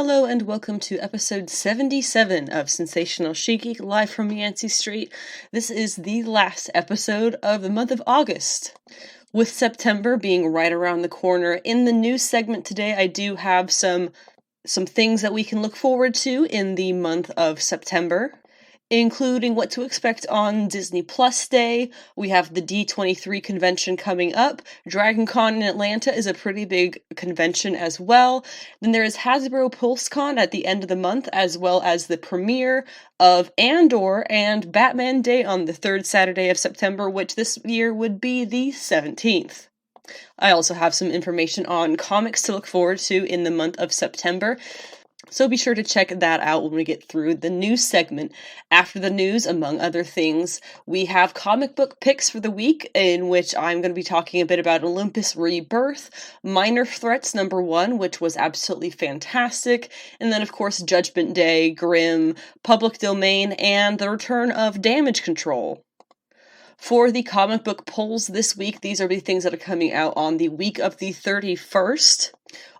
Hello and welcome to episode 77 of Sensational She-Geek, live from Yancey Street. This is the last episode of the month of August. With September being right around the corner, in the news segment today I do have some things that we can look forward to in the month of September, including what to expect on Disney Plus Day. We have the D23 convention coming up. Dragon Con in Atlanta is a pretty big convention as well. Then there is Hasbro PulseCon at the end of the month, as well as the premiere of Andor and Batman Day on the third Saturday of September, which this year would be the 17th. I also have some information on comics to look forward to in the month of September, so be sure to check that out when we get through the news segment. After the news, among other things, we have comic book picks for the week, in which I'm going to be talking a bit about Olympus Rebirth, Minor Threats #1, which was absolutely fantastic, and then of course Judgment Day, Grimm, Public Domain, and the return of Damage Control. For the comic book polls this week, these are the things that are coming out on the week of the 31st.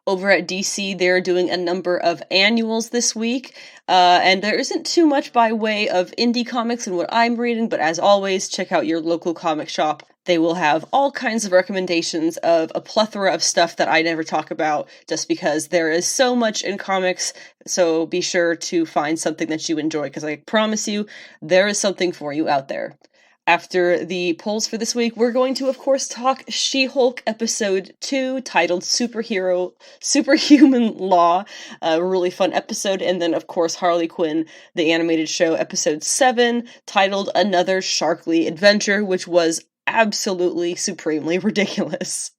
Over at DC, they're doing a number of annuals this week, and there isn't too much by way of indie comics in what I'm reading, but as always, check out your local comic shop. They will have all kinds of recommendations of a plethora of stuff that I never talk about, just because there is so much in comics, so be sure to find something that you enjoy, because I promise you, there is something for you out there. After the polls for this week, we're going to, of course, talk She-Hulk Episode 2, titled Superhuman Law, a really fun episode, and then, of course, Harley Quinn, the animated show, Episode 7, titled Another Sharkley Adventure, which was absolutely supremely ridiculous.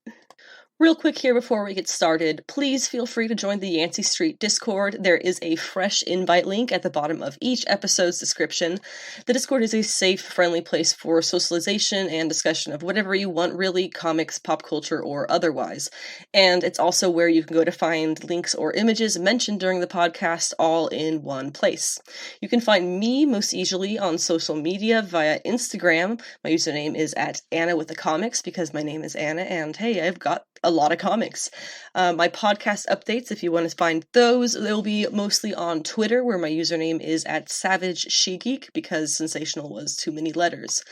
Real quick here before we get started, please feel free to join the Yancey Street Discord. There is a fresh invite link at the bottom of each episode's description. The Discord is a safe, friendly place for socialization and discussion of whatever you want, really, comics, pop culture, or otherwise. And it's also where you can go to find links or images mentioned during the podcast all in one place. You can find me most easily on social media via Instagram. My username is @AnnaWithTheComics because my name is Anna, and hey, I've got a lot of comics. My podcast updates, if you want to find those, they'll be mostly on Twitter, where my username is @SavageSheGeek, because sensational was too many letters.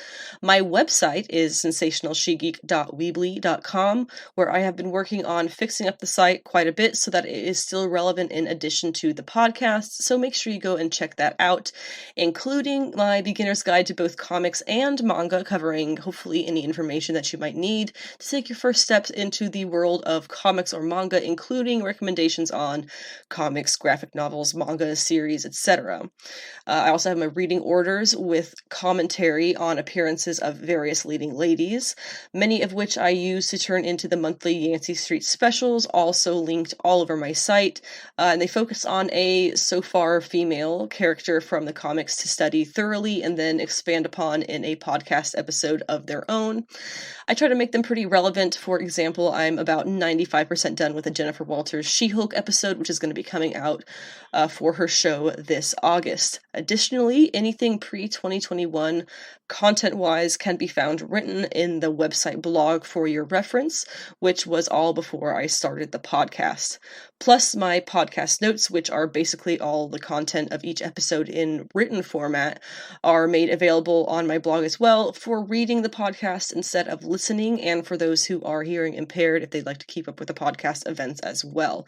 My website is sensationalshegeek.weebly.com, where I have been working on fixing up the site quite a bit so that it is still relevant in addition to the podcast, so make sure you go and check that out, including my beginner's guide to both comics and manga, covering hopefully any information that you might need to take your first steps into the world of comics or manga, including recommendations on comics, graphic novels, manga, series, etc. I also have my reading orders with commentary on appearances of various leading ladies, many of which I use to turn into the monthly Yancey Street specials, also linked all over my site, and they focus on a so far female character from the comics to study thoroughly and then expand upon in a podcast episode of their own. I try to make them pretty relevant. For example, I'm about 95% done with a Jennifer Walters She-Hulk episode, which is going to be coming out for her show this August. Additionally, anything pre-2021 content-wise can be found written in the website blog for your reference, which was all before I started the podcast. Plus my podcast notes, which are basically all the content of each episode in written format, are made available on my blog as well for reading the podcast instead of listening, and for those who are hearing impaired if they'd like to keep up with the podcast events as well.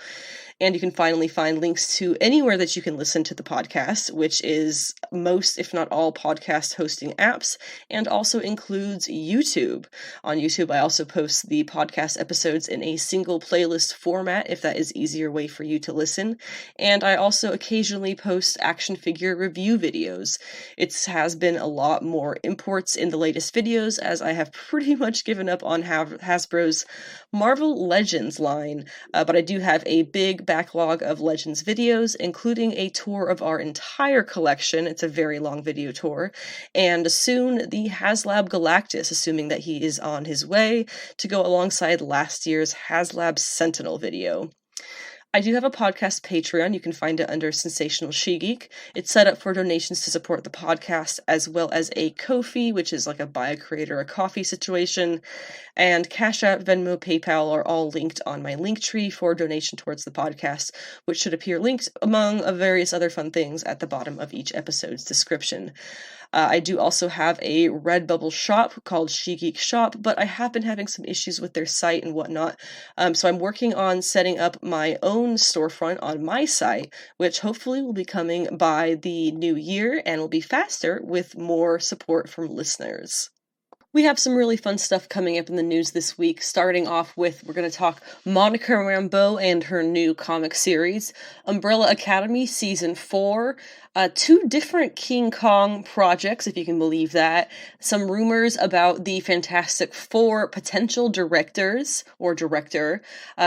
And you can finally find links to anywhere that you can listen to the podcast, which is most, if not all, podcast hosting apps, and also includes YouTube. On YouTube, I also post the podcast episodes in a single playlist format, if that is easier way for you to listen. And I also occasionally post action figure review videos. It has been a lot more imports in the latest videos, as I have pretty much given up on Hasbro's Marvel Legends line, but I do have a big backlog of Legends videos, including a tour of our entire collection. It's a very long video tour, and soon the HasLab Galactus, assuming that he is on his way, to go alongside last year's HasLab Sentinel video. I do have a podcast Patreon. You can find it under Sensational She-Geek. It's set up for donations to support the podcast, as well as a Ko-fi, which is like a buy a creator a coffee situation. And Cash App, Venmo, PayPal are all linked on my link tree for donation towards the podcast, which should appear linked among various other fun things at the bottom of each episode's description. I do also have a Redbubble shop called She-Geek Shop, but I have been having some issues with their site and whatnot, so I'm working on setting up my own storefront on my site, which hopefully will be coming by the new year and will be faster with more support from listeners. We have some really fun stuff coming up in the news this week, starting off with, we're going to talk Monica Rambeau and her new comic series, Umbrella Academy Season 4, 2 different King Kong projects, if you can believe that, some rumors about the Fantastic Four potential directors, or director,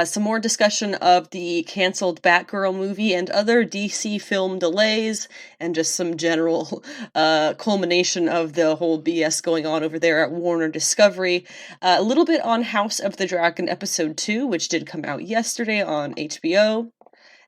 some more discussion of the cancelled Batgirl movie and other DC film delays, and just some general culmination of the whole BS going on over there at Warner Discovery. A little bit on House of the Dragon Episode 2, which did come out yesterday on HBO.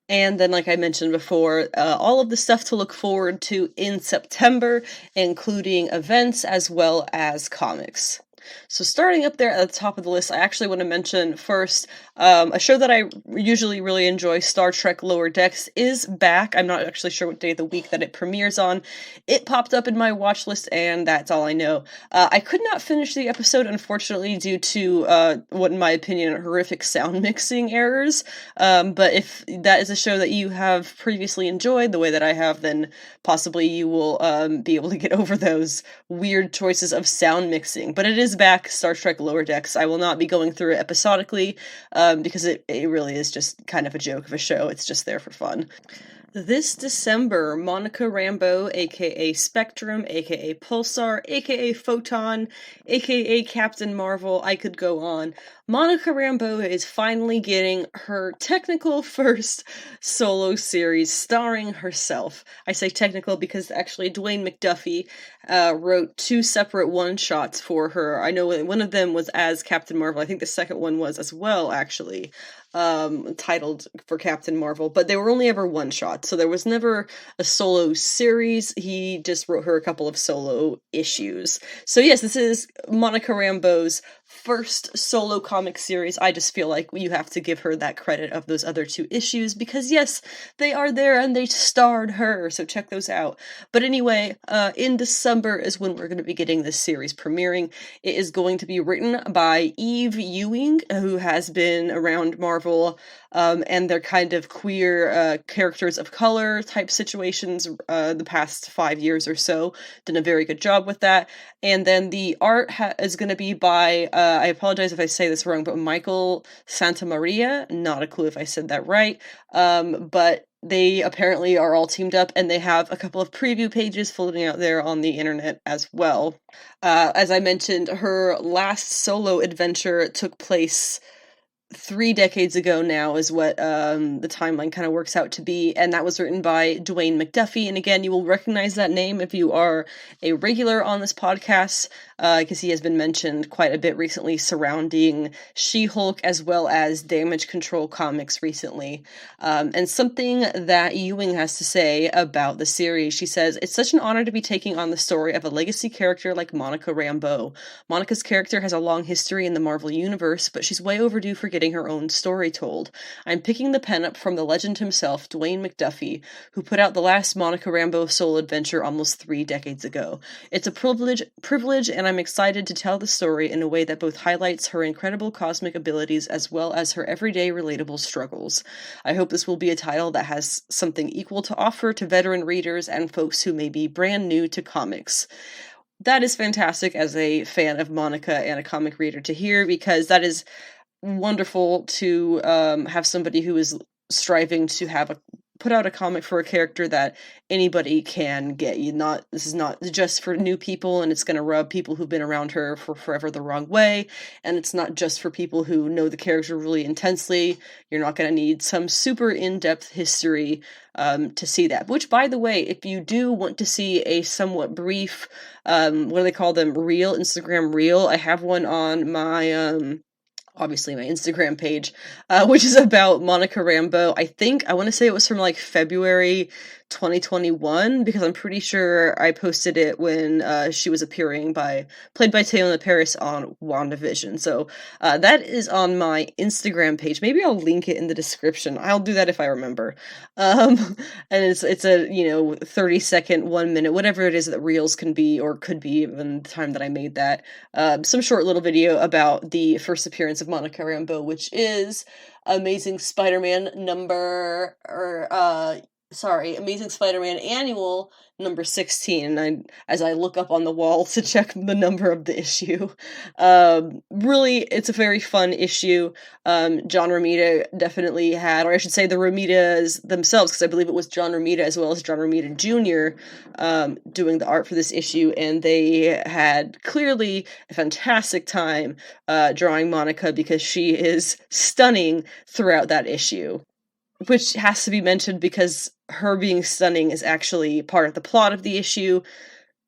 And then, like I mentioned before, all of the stuff to look forward to in September, including events as well as comics. So starting up there at the top of the list, I actually want to mention first a show that I usually really enjoy, Star Trek Lower Decks, is back. I'm not actually sure what day of the week that it premieres on. It popped up in my watch list, and that's all I know. I could not finish the episode, unfortunately, due to what, in my opinion, are horrific sound mixing errors. But if that is a show that you have previously enjoyed the way that I have, then possibly you will be able to get over those weird choices of sound mixing. But it is back, Star Trek Lower Decks. I will not be going through it episodically, because it really is just kind of a joke of a show. It's just there for fun. This December, Monica Rambeau, aka Spectrum, aka Pulsar, aka Photon, aka Captain Marvel, I could go on. Monica Rambeau is finally getting her technical first solo series starring herself. I say technical because actually Dwayne McDuffie wrote 2 separate one-shots for her. I know one of them was as Captain Marvel. I think the second one was as well, actually, titled for Captain Marvel, but they were only ever one-shots, so there was never a solo series. He just wrote her a couple of solo issues. So yes, this is Monica Rambeau's first solo comic series. I just feel like you have to give her that credit of those other 2 issues, because yes, they are there and they starred her, so check those out. But anyway, in December is when we're going to be getting this series premiering. It is going to be written by Eve Ewing, who has been around Marvel and their kind of queer characters of color type situations the past 5 years or so. Done a very good job with that. And then the art is going to be by, I apologize if I say this wrong, but Michael Santamaria. Not a clue if I said that right. But they apparently are all teamed up, and they have a couple of preview pages floating out there on the internet as well. As I mentioned, her last solo adventure took place 3 decades ago now, is what the timeline kind of works out to be, and that was written by Dwayne McDuffie. And again, you will recognize that name if you are a regular on this podcast, because he has been mentioned quite a bit recently surrounding She-Hulk as well as Damage Control comics recently. And something that Ewing has to say about the series, she says, "It's such an honor to be taking on the story of a legacy character like Monica Rambeau. Monica's character has a long history in the Marvel Universe, but she's way overdue for getting her own story told. I'm picking the pen up from the legend himself, Dwayne McDuffie, who put out the last Monica Rambeau solo adventure almost 3 decades ago. It's a privilege, and I'm excited to tell the story in a way that both highlights her incredible cosmic abilities as well as her everyday relatable struggles. I hope this will be a title that has something equal to offer to veteran readers and folks who may be brand new to comics." That is fantastic as a fan of Monica and a comic reader to hear, because that is wonderful to have somebody who is striving to put out a comic for a character that anybody can get. This is not just for new people, and it's going to rub people who've been around her for forever the wrong way, and it's not just for people who know the character really intensely. You're not going to need some super in-depth history to see that. Which, by the way, if you do want to see a somewhat brief, what do they call them, Instagram reel, I have one on my obviously my Instagram page, which is about Monica Rambeau. I want to say it was from like February 2021, because I'm pretty sure I posted it when she was played by Teyonah Parris on WandaVision. So that is on my Instagram page. Maybe I'll link it in the description. I'll do that if I remember. And it's a 30-second, 1 minute, whatever it is that reels can be, or could be even the time that I made that. Some short little video about the first appearance of Monica Rambeau, which is Amazing Spider-Man Amazing Spider-Man Annual number 16. And as I look up on the wall to check the number of the issue, really, it's a very fun issue. John Romita definitely had, or I should say the Romitas themselves, because I believe it was John Romita as well as John Romita Jr. Doing the art for this issue, and they had clearly a fantastic time drawing Monica, because she is stunning throughout that issue. Which has to be mentioned because her being stunning is actually part of the plot of the issue.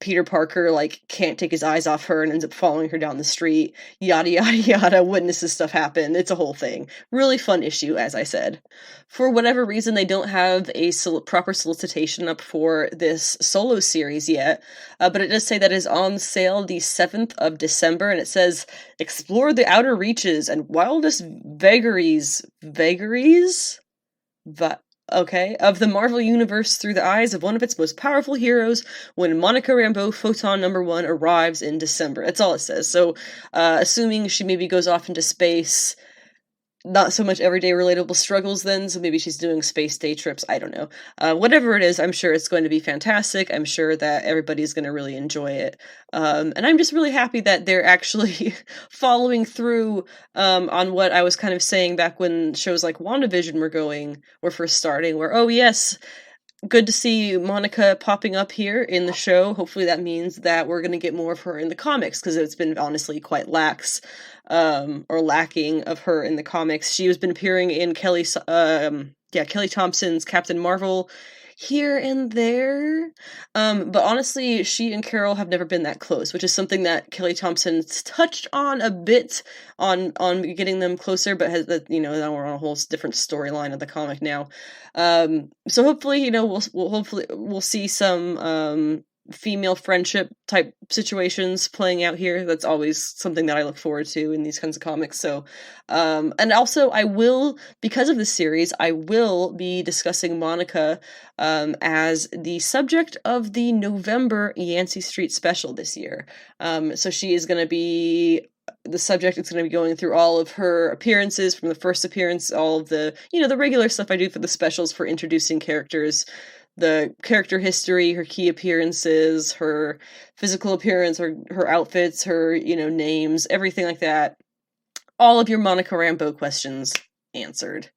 Peter Parker, can't take his eyes off her and ends up following her down the street. Yada, yada, yada. Witnesses stuff happen. It's a whole thing. Really fun issue, as I said. For whatever reason, they don't have a proper solicitation up for this solo series yet. But it does say that it is on sale the 7th of December. And it says, explore the outer reaches and wildest vagaries of the Marvel Universe through the eyes of one of its most powerful heroes when Monica Rambeau Photon #1 arrives in December. That's all it says. So, assuming she maybe goes off into space, not so much everyday relatable struggles then, so maybe she's doing space day trips, I don't know. Whatever it is, I'm sure it's going to be fantastic. I'm sure that everybody's going to really enjoy it. And I'm just really happy that they're actually following through on what I was kind of saying back when shows like WandaVision were first starting, where, oh yes, good to see Monica popping up here in the show. Hopefully that means that we're going to get more of her in the comics, because it's been honestly quite lax, or lacking of her in the comics. She has been appearing in Kelly Thompson's Captain Marvel here and there. But honestly, she and Carol have never been that close, which is something that Kelly Thompson's touched on a bit on getting them closer, but has now we're on a whole different storyline of the comic now. So hopefully, we'll see some female friendship type situations playing out here. That's always something that I look forward to in these kinds of comics. So, and also because of this series, I will be discussing Monica as the subject of the November Yancey Street special this year. So she is going to be the subject. It's going to be going through all of her appearances from the first appearance, all of the, the regular stuff I do for the specials for introducing characters, the character history, her key appearances, her physical appearance, her outfits, her, names, everything like that. All of your Monica Rambeau questions answered.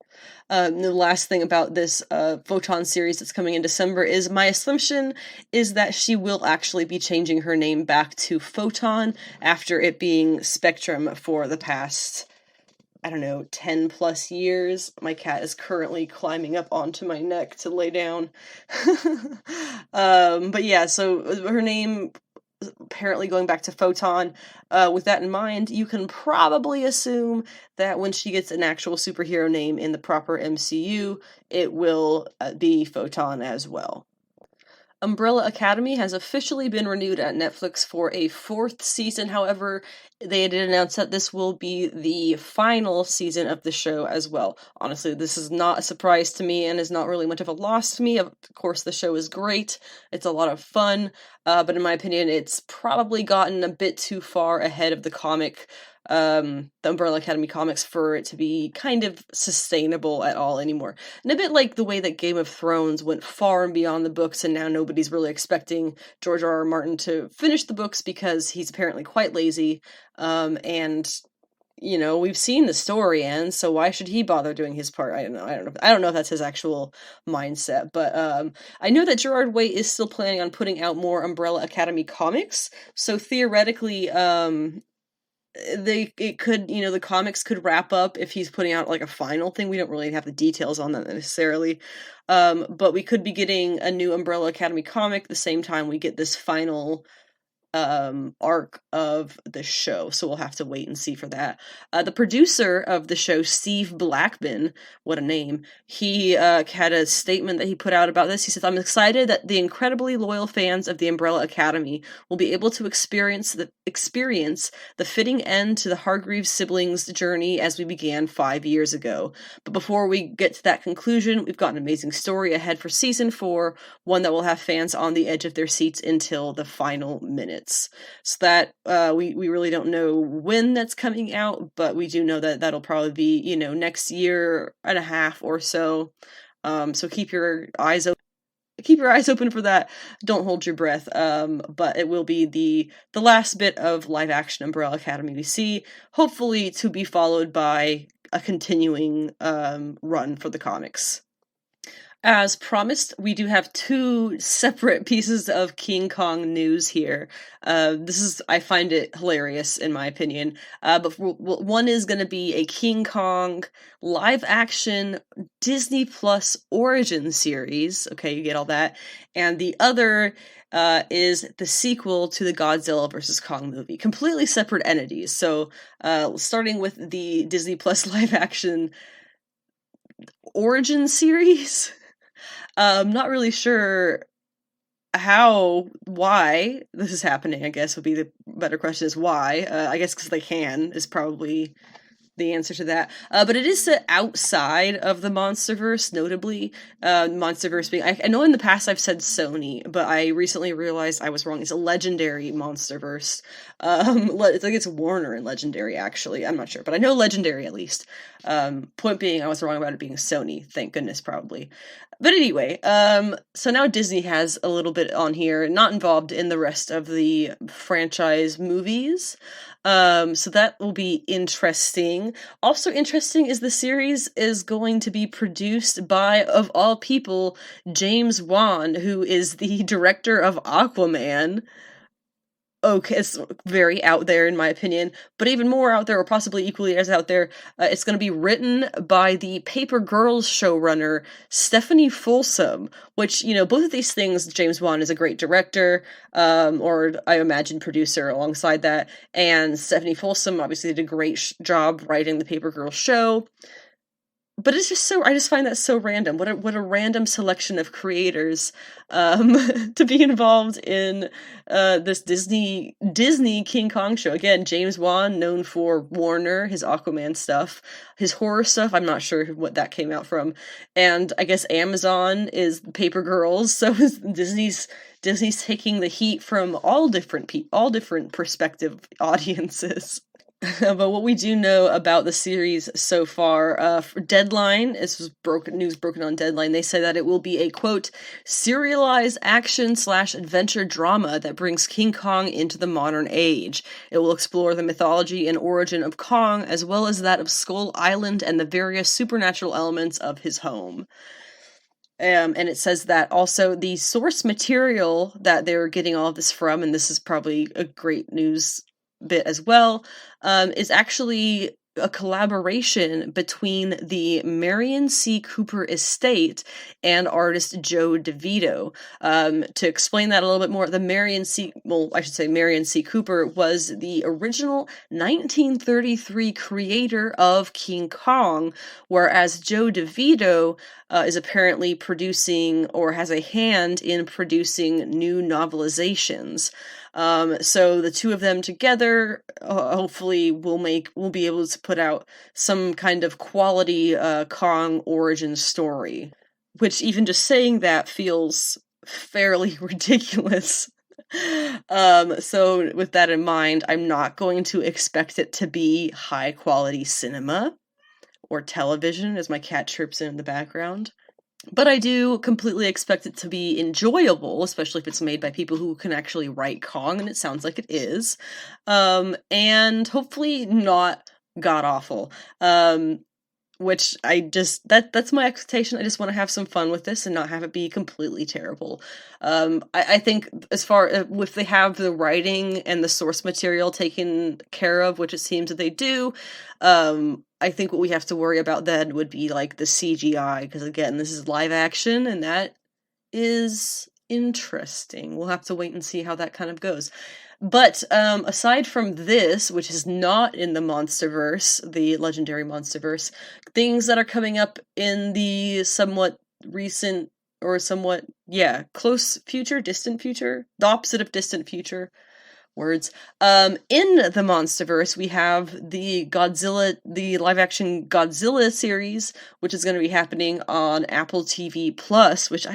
The last thing about this Photon series that's coming in December is my assumption is that she will actually be changing her name back to Photon after it being Spectrum for the past, 10 plus years. My cat is currently climbing up onto my neck to lay down. But yeah, so her name apparently going back to Photon. With that in mind, you can probably assume that when she gets an actual superhero name in the proper MCU, it will be Photon as well. Umbrella Academy has officially been renewed at Netflix for a 4th season. However, they did announce that this will be the final season of the show as well. Honestly, this is not a surprise to me and is not really much of a loss to me. Of course, the show is great. It's a lot of fun. But in my opinion, it's probably gotten a bit too far ahead of the comic, the Umbrella Academy comics, for it to be kind of sustainable at all anymore. And a bit like the way that Game of Thrones went far and beyond the books, and now nobody's really expecting George R.R. Martin to finish the books because he's apparently quite lazy. And we've seen the story end, so why should he bother doing his part? I don't know if that's his actual mindset, but I know that Gerard Way is still planning on putting out more Umbrella Academy comics, so theoretically, the comics could wrap up if he's putting out a final thing. We don't really have the details on that necessarily, but we could be getting a new Umbrella Academy comic the same time we get this final arc of the show, so we'll have to wait and see for that. The producer of the show, Steve Blackman, what a name, he had a statement that he put out about this. He says, "I'm excited that the incredibly loyal fans of the Umbrella Academy will be able to experience the fitting end to the Hargreaves siblings' journey as we began 5 years ago. But before we get to that conclusion, we've got an amazing story ahead for season 4, one that will have fans on the edge of their seats until the final minutes." So that we really don't know when that's coming out, but we do know that that'll probably be, next year and a half or so. So keep your eyes open for that. Don't hold your breath. But it will be the last bit of live action Umbrella Academy we see, hopefully to be followed by a continuing run for the comics. As promised, we do have 2 separate pieces of King Kong news here. I find it hilarious in my opinion. But one is going to be a King Kong live action Disney Plus origin series. Okay, you get all that. And the other is the sequel to the Godzilla vs. Kong movie. Completely separate entities. So, starting with the Disney Plus live action origin series. Not really sure why this is happening, I guess would be the better question, is why. I guess because they can is probably the answer to that. But it is set outside of the Monsterverse, notably. Monsterverse being, I know in the past I've said Sony, but I recently realized I was wrong. It's a Legendary Monsterverse. I think it's Warner and Legendary, actually. I'm not sure, but I know Legendary at least. Point being, I was wrong about it being Sony. Thank goodness, probably. But anyway, so now Disney has a little bit on here, not involved in the rest of the franchise movies. So that will be interesting. Also interesting is the series is going to be produced by, of all people, James Wan, who is the director of Aquaman. Okay, it's very out there in my opinion, but even more out there, or possibly equally as out there, it's going to be written by the Paper Girls showrunner, Stephanie Folsom, which, both of these things, James Wan is a great director, or I imagine producer alongside that, and Stephanie Folsom obviously did a great job writing the Paper Girls show. But it's just I just find that so random. What a random selection of creators to be involved in this Disney King Kong show. Again, James Wan, known for Warner, his Aquaman stuff, his horror stuff. I'm not sure what that came out from. And I guess Amazon is Paper Girls, so Disney's taking the heat from all different perspective audiences. But what we do know about the series so far, for Deadline, this was news broken on Deadline, they say that it will be a, quote, serialized action/adventure drama that brings King Kong into the modern age. It will explore the mythology and origin of Kong, as well as that of Skull Island and the various supernatural elements of his home. And it says that also the source material that they're getting all of this from, and this is probably a great news bit as well, is actually a collaboration between the Marion C. Cooper estate and artist Joe DeVito. To explain that a little bit more, Marion C. Cooper was the original 1933 creator of King Kong, whereas Joe DeVito is apparently producing, or has a hand in producing, new novelizations. So the two of them together, hopefully we'll be able to put out some kind of quality Kong origin story, which even just saying that feels fairly ridiculous. So with that in mind, I'm not going to expect it to be high quality cinema or television, as my cat chirps in the background. But I do completely expect it to be enjoyable, especially if it's made by people who can actually write Kong, and it sounds like it is. And hopefully not god-awful. Which that's my expectation. I just want to have some fun with this and not have it be completely terrible. I think as far if they have the writing and the source material taken care of, which it seems that they do, I think what we have to worry about then would be like the CGI, because again, this is live action, and that is interesting. We'll have to wait and see how that kind of goes. But aside from this, which is not in the Monsterverse, the legendary Monsterverse, things that are coming up in the somewhat recent or somewhat, close future, distant future, the opposite of distant future. Words. In the Monsterverse, we have the live-action Godzilla series, which is going to be happening on Apple TV Plus, which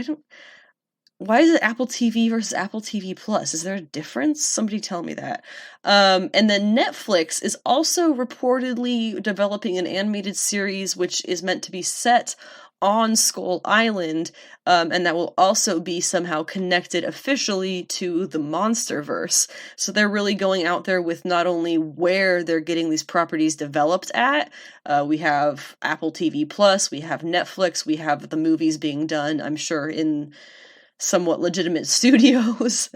why is it Apple TV versus Apple TV Plus? Is there a difference? Somebody tell me that. And then Netflix is also reportedly developing an animated series which is meant to be set on Skull Island, and that will also be somehow connected officially to the Monsterverse. So they're really going out there with not only where they're getting these properties developed at, we have Apple TV Plus, we have Netflix, we have the movies being done, I'm sure, in somewhat legitimate studios.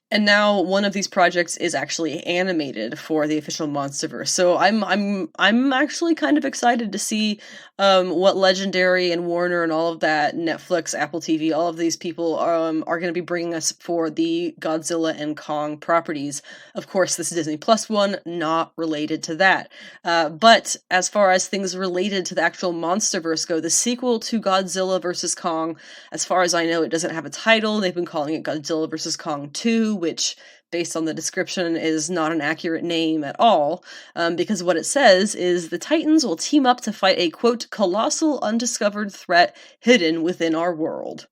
And now one of these projects is actually animated for the official Monsterverse. So I'm actually kind of excited to see what Legendary and Warner and all of that, Netflix, Apple TV, all of these people are going to be bringing us for the Godzilla and Kong properties. Of course, this Disney Plus one, not related to that. But as far as things related to the actual Monsterverse go, the sequel to Godzilla vs. Kong, as far as I know, it doesn't have a title. They've been calling it Godzilla vs. Kong 2, which, based on the description, is not an accurate name at all, because what it says is the Titans will team up to fight a, quote, colossal undiscovered threat hidden within our world.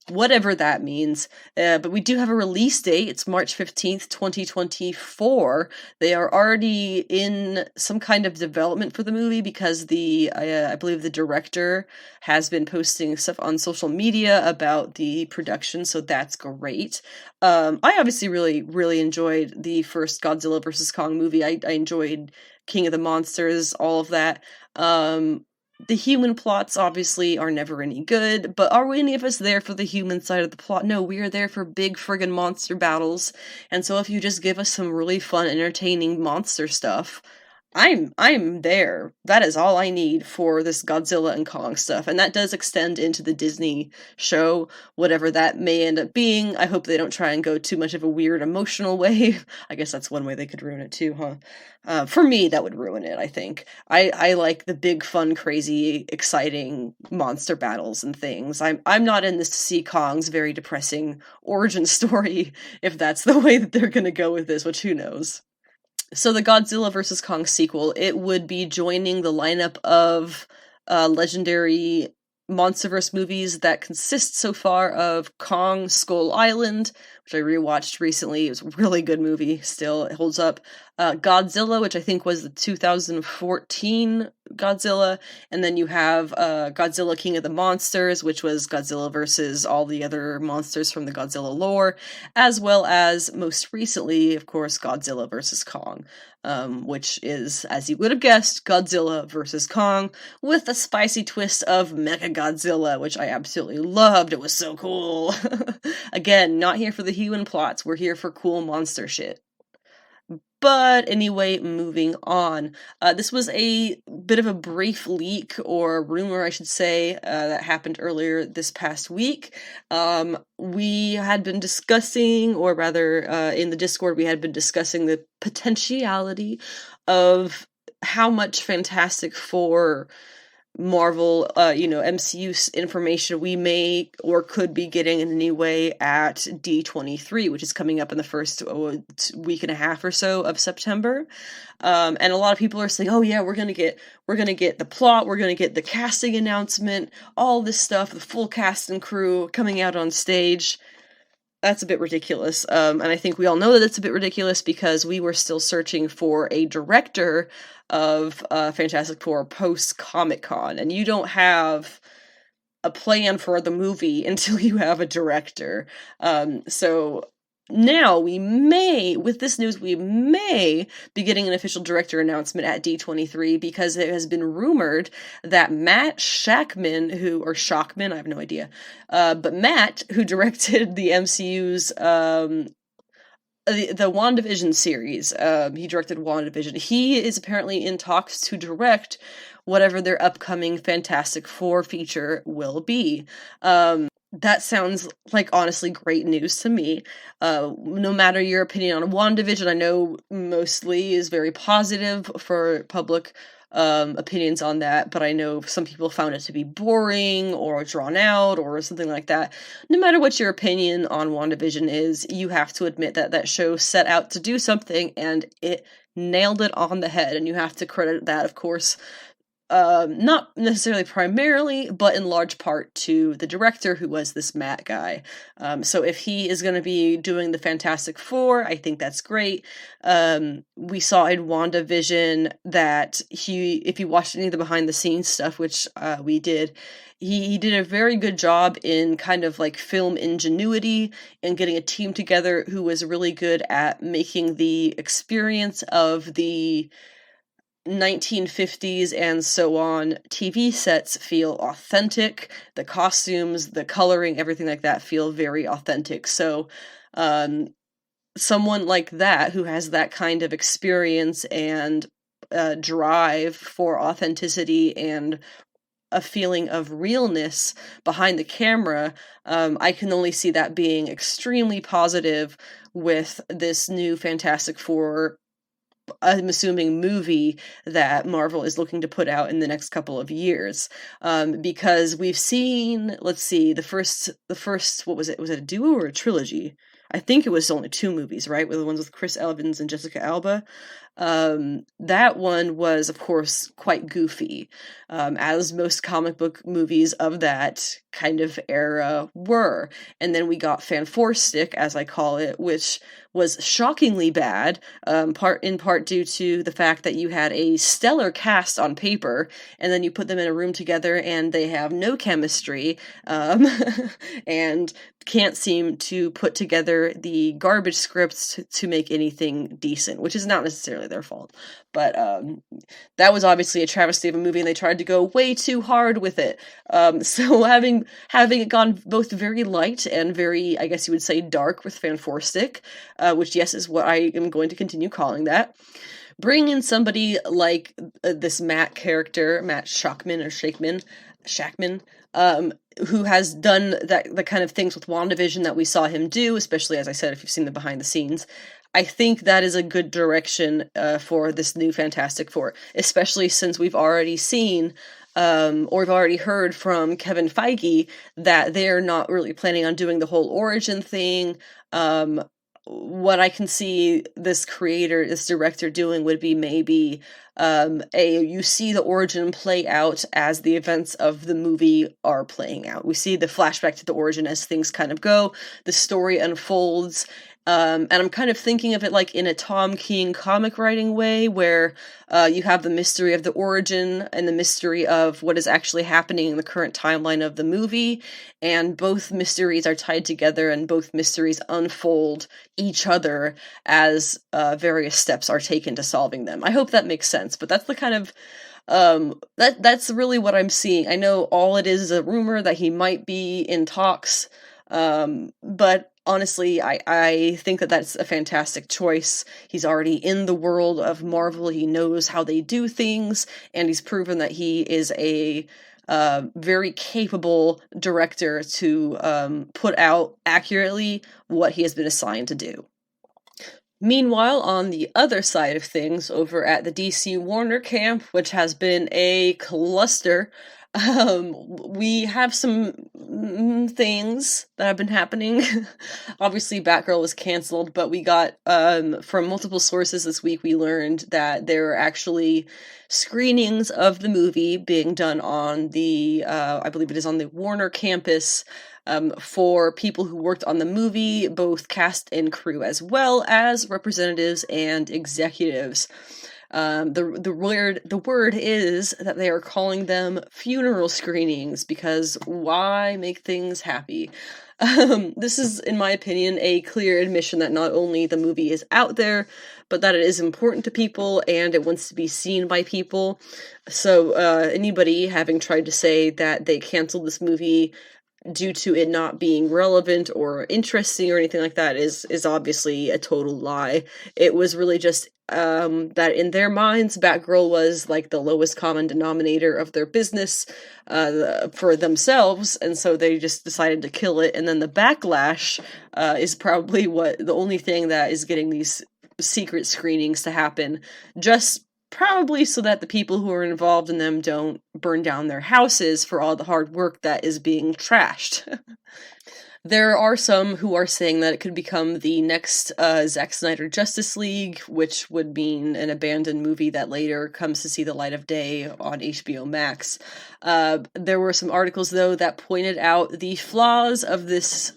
Whatever that means. But we do have a release date. It's March 15th, 2024. They are already in some kind of development for the movie because I believe the director has been posting stuff on social media about the production, so that's great. I obviously really, really enjoyed the first Godzilla vs. Kong movie. I enjoyed King of the Monsters, all of that. The human plots obviously are never any good, but are any of us there for the human side of the plot? No, we are there for big friggin' monster battles, and so if you just give us some really fun, entertaining monster stuff, I'm there. That is all I need for this Godzilla and Kong stuff, and that does extend into the Disney show, whatever that may end up being. I hope they don't try and go too much of a weird emotional way. I guess that's one way they could ruin it too, huh? For me, that would ruin it, I think. I like the big, fun, crazy, exciting monster battles and things. I'm not in this to see Kong's very depressing origin story, if that's the way that they're gonna go with this, which who knows. So the Godzilla vs. Kong sequel, it would be joining the lineup of legendary Monsterverse movies that consist so far of Kong Skull Island, which I rewatched recently. It was a really good movie, still, it holds up. Godzilla, which I think was the 2014 Godzilla, and then you have Godzilla King of the Monsters, which was Godzilla versus all the other monsters from the Godzilla lore, as well as, most recently, of course, Godzilla vs. Kong, which is, as you would have guessed, Godzilla vs. Kong, with a spicy twist of Mecha Godzilla, which I absolutely loved. It was so cool. Again, not here for the human plots, we're here for cool monster shit. But anyway, moving on. This was a bit of a brief leak, or rumor, I should say, that happened earlier this past week. We had been discussing, or rather, in the Discord, we had been discussing the potentiality of how much Fantastic Four, Marvel, MCU information we may or could be getting in any way at D23, which is coming up in the first week and a half or so of September. And a lot of people are saying, oh yeah, we're gonna get the plot, we're gonna get the casting announcement, all this stuff, the full cast and crew coming out on stage. That's a bit ridiculous, and I think we all know that it's a bit ridiculous because we were still searching for a director of Fantastic Four post-Comic-Con, and you don't have a plan for the movie until you have a director. So now with this news, we may be getting an official director announcement at D23 because it has been rumored that Matt Shakman, I have no idea, but Matt, who directed the MCU's, the WandaVision series, he directed WandaVision, he is apparently in talks to direct whatever their upcoming Fantastic Four feature will be. That sounds like honestly great news to me. No matter your opinion on WandaVision, I know mostly is very positive for public opinions on that, but I know some people found it to be boring or drawn out or something like that. No matter what your opinion on WandaVision is, you have to admit that that show set out to do something and it nailed it on the head, and you have to credit that, of course, not necessarily primarily, but in large part to the director, who was this Matt guy. So if he is going to be doing the Fantastic Four, I think that's great. We saw in WandaVision that if you watched any of the behind the scenes stuff, which we did, he did a very good job in kind of like film ingenuity and getting a team together who was really good at making the experience of the 1950s and so on TV sets feel authentic. The costumes, the coloring, everything like that feel very authentic. So someone like that who has that kind of experience and drive for authenticity and a feeling of realness behind the camera, I can only see that being extremely positive with this new Fantastic Four, I'm assuming, movie that Marvel is looking to put out in the next couple of years. Because we've seen, let's see, the first, what was it? Was it a duo or a trilogy? I think it was only 2 movies, right? With the ones with Chris Evans and Jessica Alba. That one was, of course, quite goofy, as most comic book movies of that kind of era were. And then we got Fanforstic, as I call it, which was shockingly bad, in part due to the fact that you had a stellar cast on paper, and then you put them in a room together and they have no chemistry, and can't seem to put together the garbage scripts to make anything decent, which is not necessarily their fault. But that was obviously a travesty of a movie, and they tried to go way too hard with it. So having it gone both very light and very, I guess you would say, dark with Fanforstic, which, yes, is what I am going to continue calling that. Bring in somebody like this Matt character, Matt Shakman, who has done the kind of things with WandaVision that we saw him do, especially, as I said, if you've seen the behind the scenes. I think that is a good direction for this new Fantastic Four, especially since we've already seen, or we've already heard from Kevin Feige that they're not really planning on doing the whole origin thing. What I can see this director doing would be maybe you see the origin play out as the events of the movie are playing out. We see the flashback to the origin as things kind of go, the story unfolds, and I'm kind of thinking of it like in a Tom King comic writing way, where you have the mystery of the origin and the mystery of what is actually happening in the current timeline of the movie, and both mysteries are tied together, and both mysteries unfold each other as various steps are taken to solving them. I hope that makes sense, but that's the kind of that's really what I'm seeing. I know all it is a rumor that he might be in talks, but honestly, I think that that's a fantastic choice. He's already in the world of Marvel. He knows how they do things, and he's proven that he is a very capable director to put out accurately what he has been assigned to do. Meanwhile, on the other side of things, over at the DC Warner camp, which has been a cluster, we have some things that have been happening. Obviously, Batgirl was canceled, but we got, from multiple sources this week, we learned that there are actually screenings of the movie being done on the, I believe it is on the Warner campus, for people who worked on the movie, both cast and crew, as well as representatives and executives. The word is that they are calling them funeral screenings, because why make things happy? This is, in my opinion, a clear admission that not only the movie is out there, but that it is important to people and it wants to be seen by people. So anybody having tried to say that they canceled this movie due to it not being relevant or interesting or anything like that is obviously a total lie. It was really just that in their minds, Batgirl was like the lowest common denominator of their business for themselves, and so they just decided to kill it. And then the backlash is probably the only thing that is getting these secret screenings to happen, just probably so that the people who are involved in them don't burn down their houses for all the hard work that is being trashed. There are some who are saying that it could become the next Zack Snyder Justice League, which would mean an abandoned movie that later comes to see the light of day on HBO Max. There were some articles, though, that pointed out the flaws of this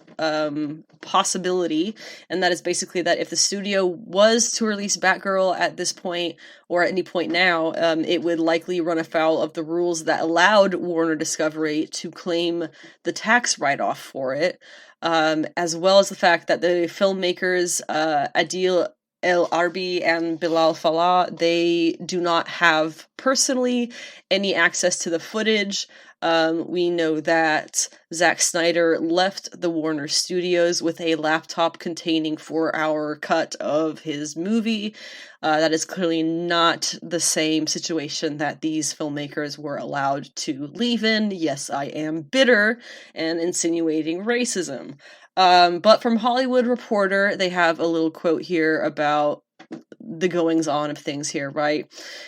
possibility, and that is basically that if the studio was to release Batgirl at this point, or at any point now, it would likely run afoul of the rules that allowed Warner Discovery to claim the tax write-off for it, as well as the fact that the filmmakers, Adil El Arbi and Bilal Fallah, they do not have personally any access to the footage. We know that Zack Snyder left the Warner Studios with a laptop containing 4-hour cut of his movie. That is clearly not the same situation that these filmmakers were allowed to leave in. Yes, I am bitter and insinuating racism. But from Hollywood Reporter, they have a little quote here about the goings-on of things here, right?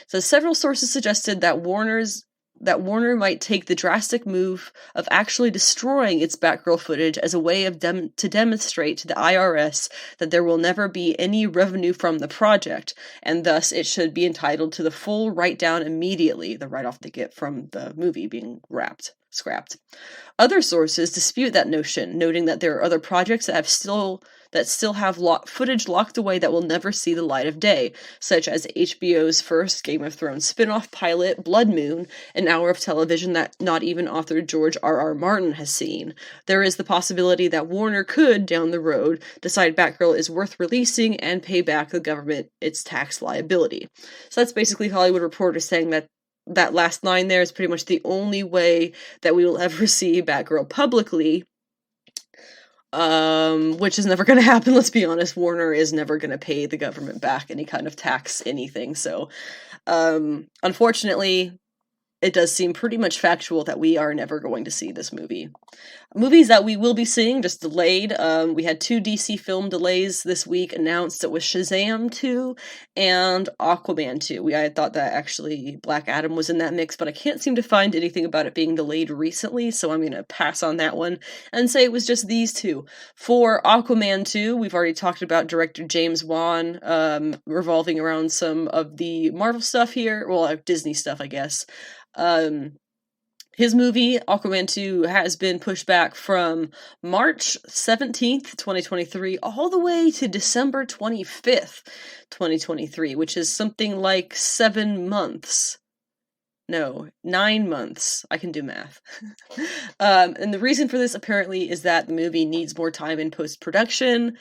So several sources suggested that Warner might take the drastic move of actually destroying its Batgirl footage as a way of to demonstrate to the IRS that there will never be any revenue from the project, and thus it should be entitled to the full write-down immediately, the write-off they get from the movie being scrapped. Other sources dispute that notion, noting that there are other projects that still have footage locked away that will never see the light of day, such as HBO's first Game of Thrones spin-off pilot, Blood Moon, an hour of television that not even author George R.R. Martin has seen. There is the possibility that Warner could, down the road, decide Batgirl is worth releasing and pay back the government its tax liability. So that's basically Hollywood Reporter saying that last line there is pretty much the only way that we will ever see Batgirl publicly, which is never going to happen. Let's be honest, Warner is never going to pay the government back any kind of tax, anything. So, unfortunately, it does seem pretty much factual that we are never going to see this movie. Movies that we will be seeing, just delayed. We had 2 DC film delays this week announced. It was Shazam 2 and Aquaman 2. I had thought that actually Black Adam was in that mix, but I can't seem to find anything about it being delayed recently, so I'm going to pass on that one and say it was just these 2. For Aquaman 2, we've already talked about director James Wan, revolving around some of the Marvel stuff here, well, Disney stuff, I guess. His movie, Aquaman 2, has been pushed back from March 17th, 2023, all the way to December 25th, 2023, which is something like 7 months. No, 9 months. I can do math. And the reason for this, apparently, is that the movie needs more time in post-production.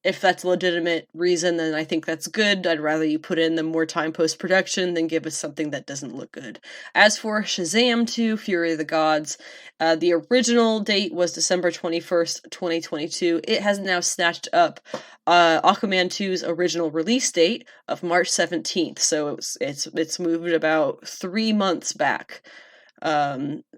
If that's a legitimate reason, then I think that's good. I'd rather you put in the more time post-production than give us something that doesn't look good. As for Shazam 2, Fury of the Gods, the original date was December 21st, 2022. It has now snatched up Aquaman 2's original release date of March 17th, so it's moved about 3 months back.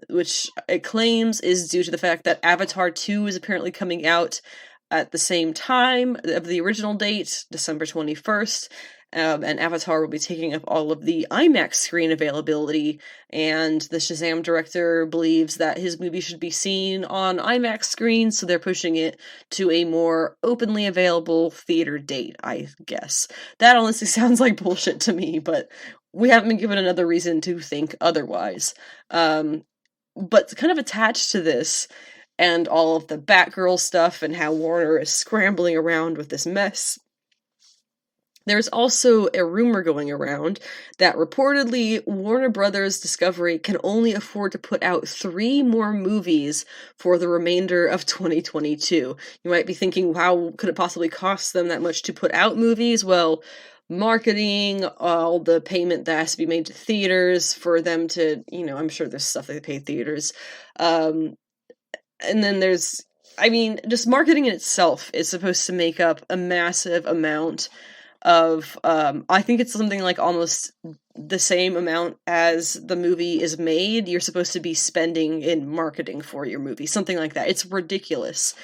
Which it claims is due to the fact that Avatar 2 is apparently coming out at the same time of the original date, December 21st, and Avatar will be taking up all of the IMAX screen availability, and the Shazam director believes that his movie should be seen on IMAX screens, so they're pushing it to a more openly available theater date, I guess. That honestly sounds like bullshit to me, but we haven't been given another reason to think otherwise. But kind of attached to this, and all of the Batgirl stuff and how Warner is scrambling around with this mess, there's also a rumor going around that reportedly Warner Brothers Discovery can only afford to put out 3 more movies for the remainder of 2022. You might be thinking, how could it possibly cost them that much to put out movies? Well, marketing, all the payment that has to be made to theaters for them to, I'm sure there's stuff they pay theaters. And then there's, I mean, just marketing in itself is supposed to make up a massive amount of, I think it's something like almost the same amount as the movie is made, you're supposed to be spending in marketing for your movie. Something like that. It's ridiculous.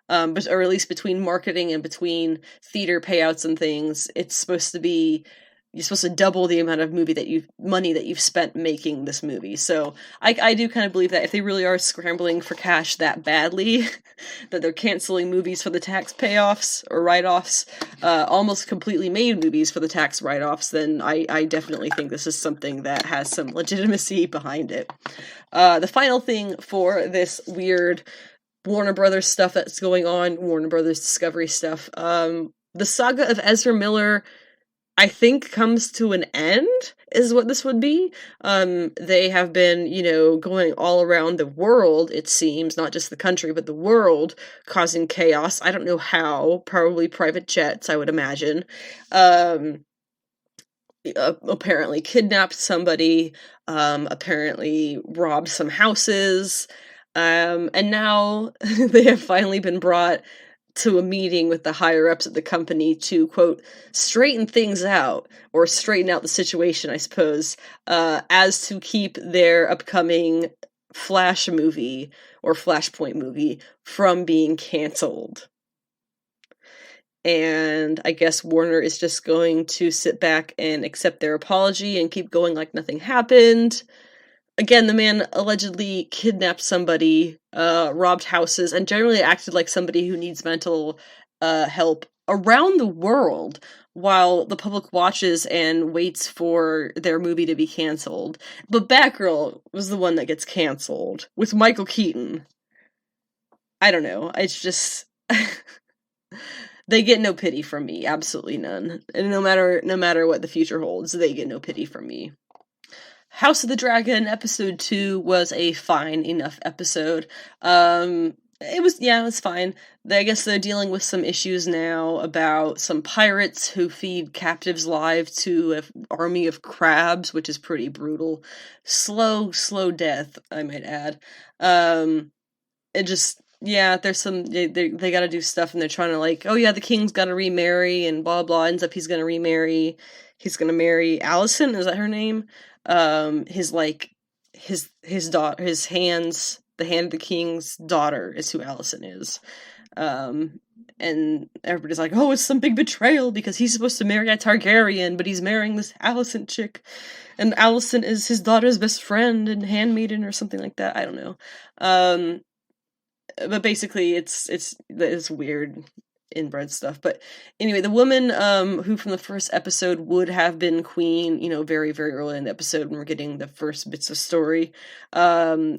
But, or at least between marketing and between theater payouts and things, it's supposed to be, you're supposed to double the amount of money that you've spent making this movie. So I do kind of believe that if they really are scrambling for cash that badly, that they're canceling movies for the tax payoffs or write-offs, almost completely made movies for the tax write-offs, then I definitely think this is something that has some legitimacy behind it. The final thing for this weird Warner Brothers stuff that's going on, Warner Brothers Discovery stuff, the saga of Ezra Miller, I think, comes to an end, is what this would be. They have been, going all around the world, it seems, not just the country, but the world, causing chaos. I don't know how, probably private jets, I would imagine. Apparently kidnapped somebody, apparently robbed some houses, and now they have finally been brought to a meeting with the higher-ups at the company to, quote, straighten things out, or straighten out the situation, I suppose, as to keep their upcoming Flash movie, or Flashpoint movie, from being canceled. And I guess Warner is just going to sit back and accept their apology and keep going like nothing happened. Again, the man allegedly kidnapped somebody, robbed houses, and generally acted like somebody who needs mental help around the world while the public watches and waits for their movie to be canceled. But Batgirl was the one that gets canceled, with Michael Keaton. I don't know, it's just... They get no pity from me, absolutely none. And no matter what the future holds, they get no pity from me. House of the Dragon episode 2 was a fine enough episode. It was fine. I guess they're dealing with some issues now about some pirates who feed captives live to an army of crabs, which is pretty brutal. Slow death, I might add. There's some, they gotta do stuff, and they're trying to, like, oh yeah, the king's gotta remarry, and blah blah, ends up he's gonna marry Allison, is that her name? His daughter, the hand of the king's daughter is who Allison is. And everybody's like, oh, it's some big betrayal, because he's supposed to marry a Targaryen, but he's marrying this Allison chick, and Allison is his daughter's best friend and handmaiden or something like that, I don't know. But basically, it's weird inbred stuff. But anyway, the woman who from the first episode would have been queen, very, very early in the episode when we're getting the first bits of story,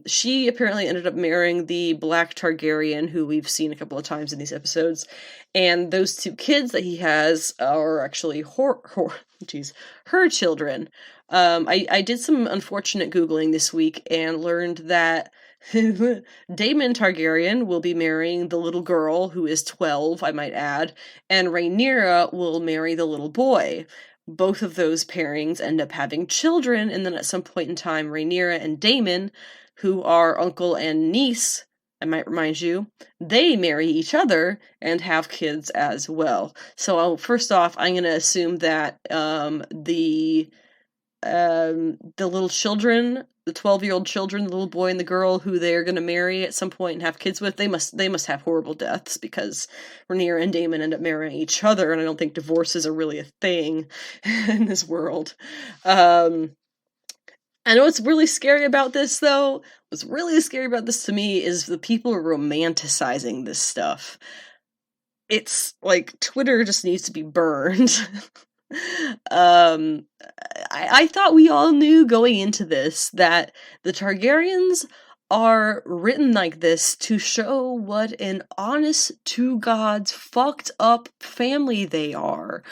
she apparently ended up marrying the Black Targaryen, who we've seen a couple of times in these episodes. And those two kids that he has are actually her children. I did some unfortunate Googling this week and learned that Daemon Targaryen will be marrying the little girl, who is 12, I might add, and Rhaenyra will marry the little boy. Both of those pairings end up having children, and then at some point in time, Rhaenyra and Daemon, who are uncle and niece, I might remind you, they marry each other and have kids as well. So first off, I'm going to assume that the little children, the 12-year-old children, the little boy and the girl who they're going to marry at some point and have kids with, they must have horrible deaths, because Rhaenyra and Daemon end up marrying each other, and I don't think divorces are really a thing in this world. I know what's really scary about this, though. What's really scary about this to me is the people are romanticizing this stuff. It's like Twitter just needs to be burned. I thought we all knew going into this that the Targaryens are written like this to show what an honest to God's fucked up family they are.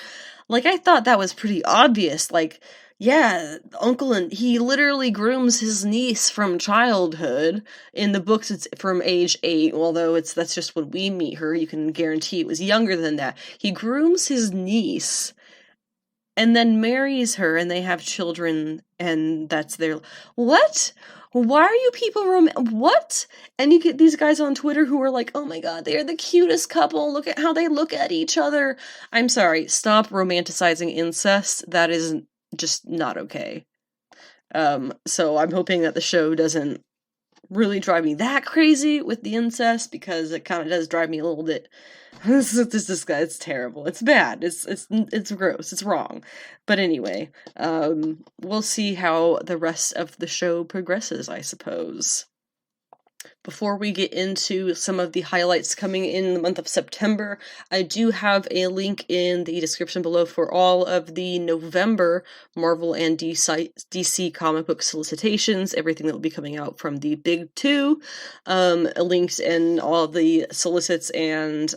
Like, I thought that was pretty obvious. Like, yeah, uncle, and he literally grooms his niece from childhood. In the books, it's from age 8, although that's just when we meet her. You can guarantee it was younger than that. He grooms his niece and then marries her, and they have children, and that's their... What? Why are you people what? And you get these guys on Twitter who are like, oh my god, they're the cutest couple, look at how they look at each other. I'm sorry, stop romanticizing incest. That is just not okay. So I'm hoping that the show doesn't really drive me that crazy with the incest, because it kind of does drive me a little bit. This guy, it's terrible. It's bad. It's gross. It's wrong. But anyway, we'll see how the rest of the show progresses, I suppose. Before we get into some of the highlights coming in the month of September, I do have a link in the description below for all of the November Marvel and DC comic book solicitations, everything that will be coming out from the big two, linked in all the solicits and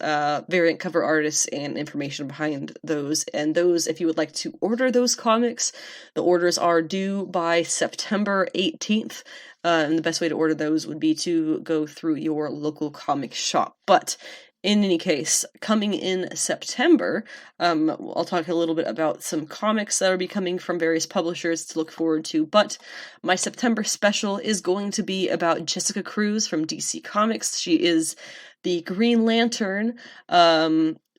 variant cover artists and information behind those. And those, if you would like to order those comics, the orders are due by September 18th. And the best way to order those would be to go through your local comic shop. But in any case, coming in September, I'll talk a little bit about some comics that will be coming from various publishers to look forward to. But my September special is going to be about Jessica Cruz from DC Comics. She is the Green Lantern.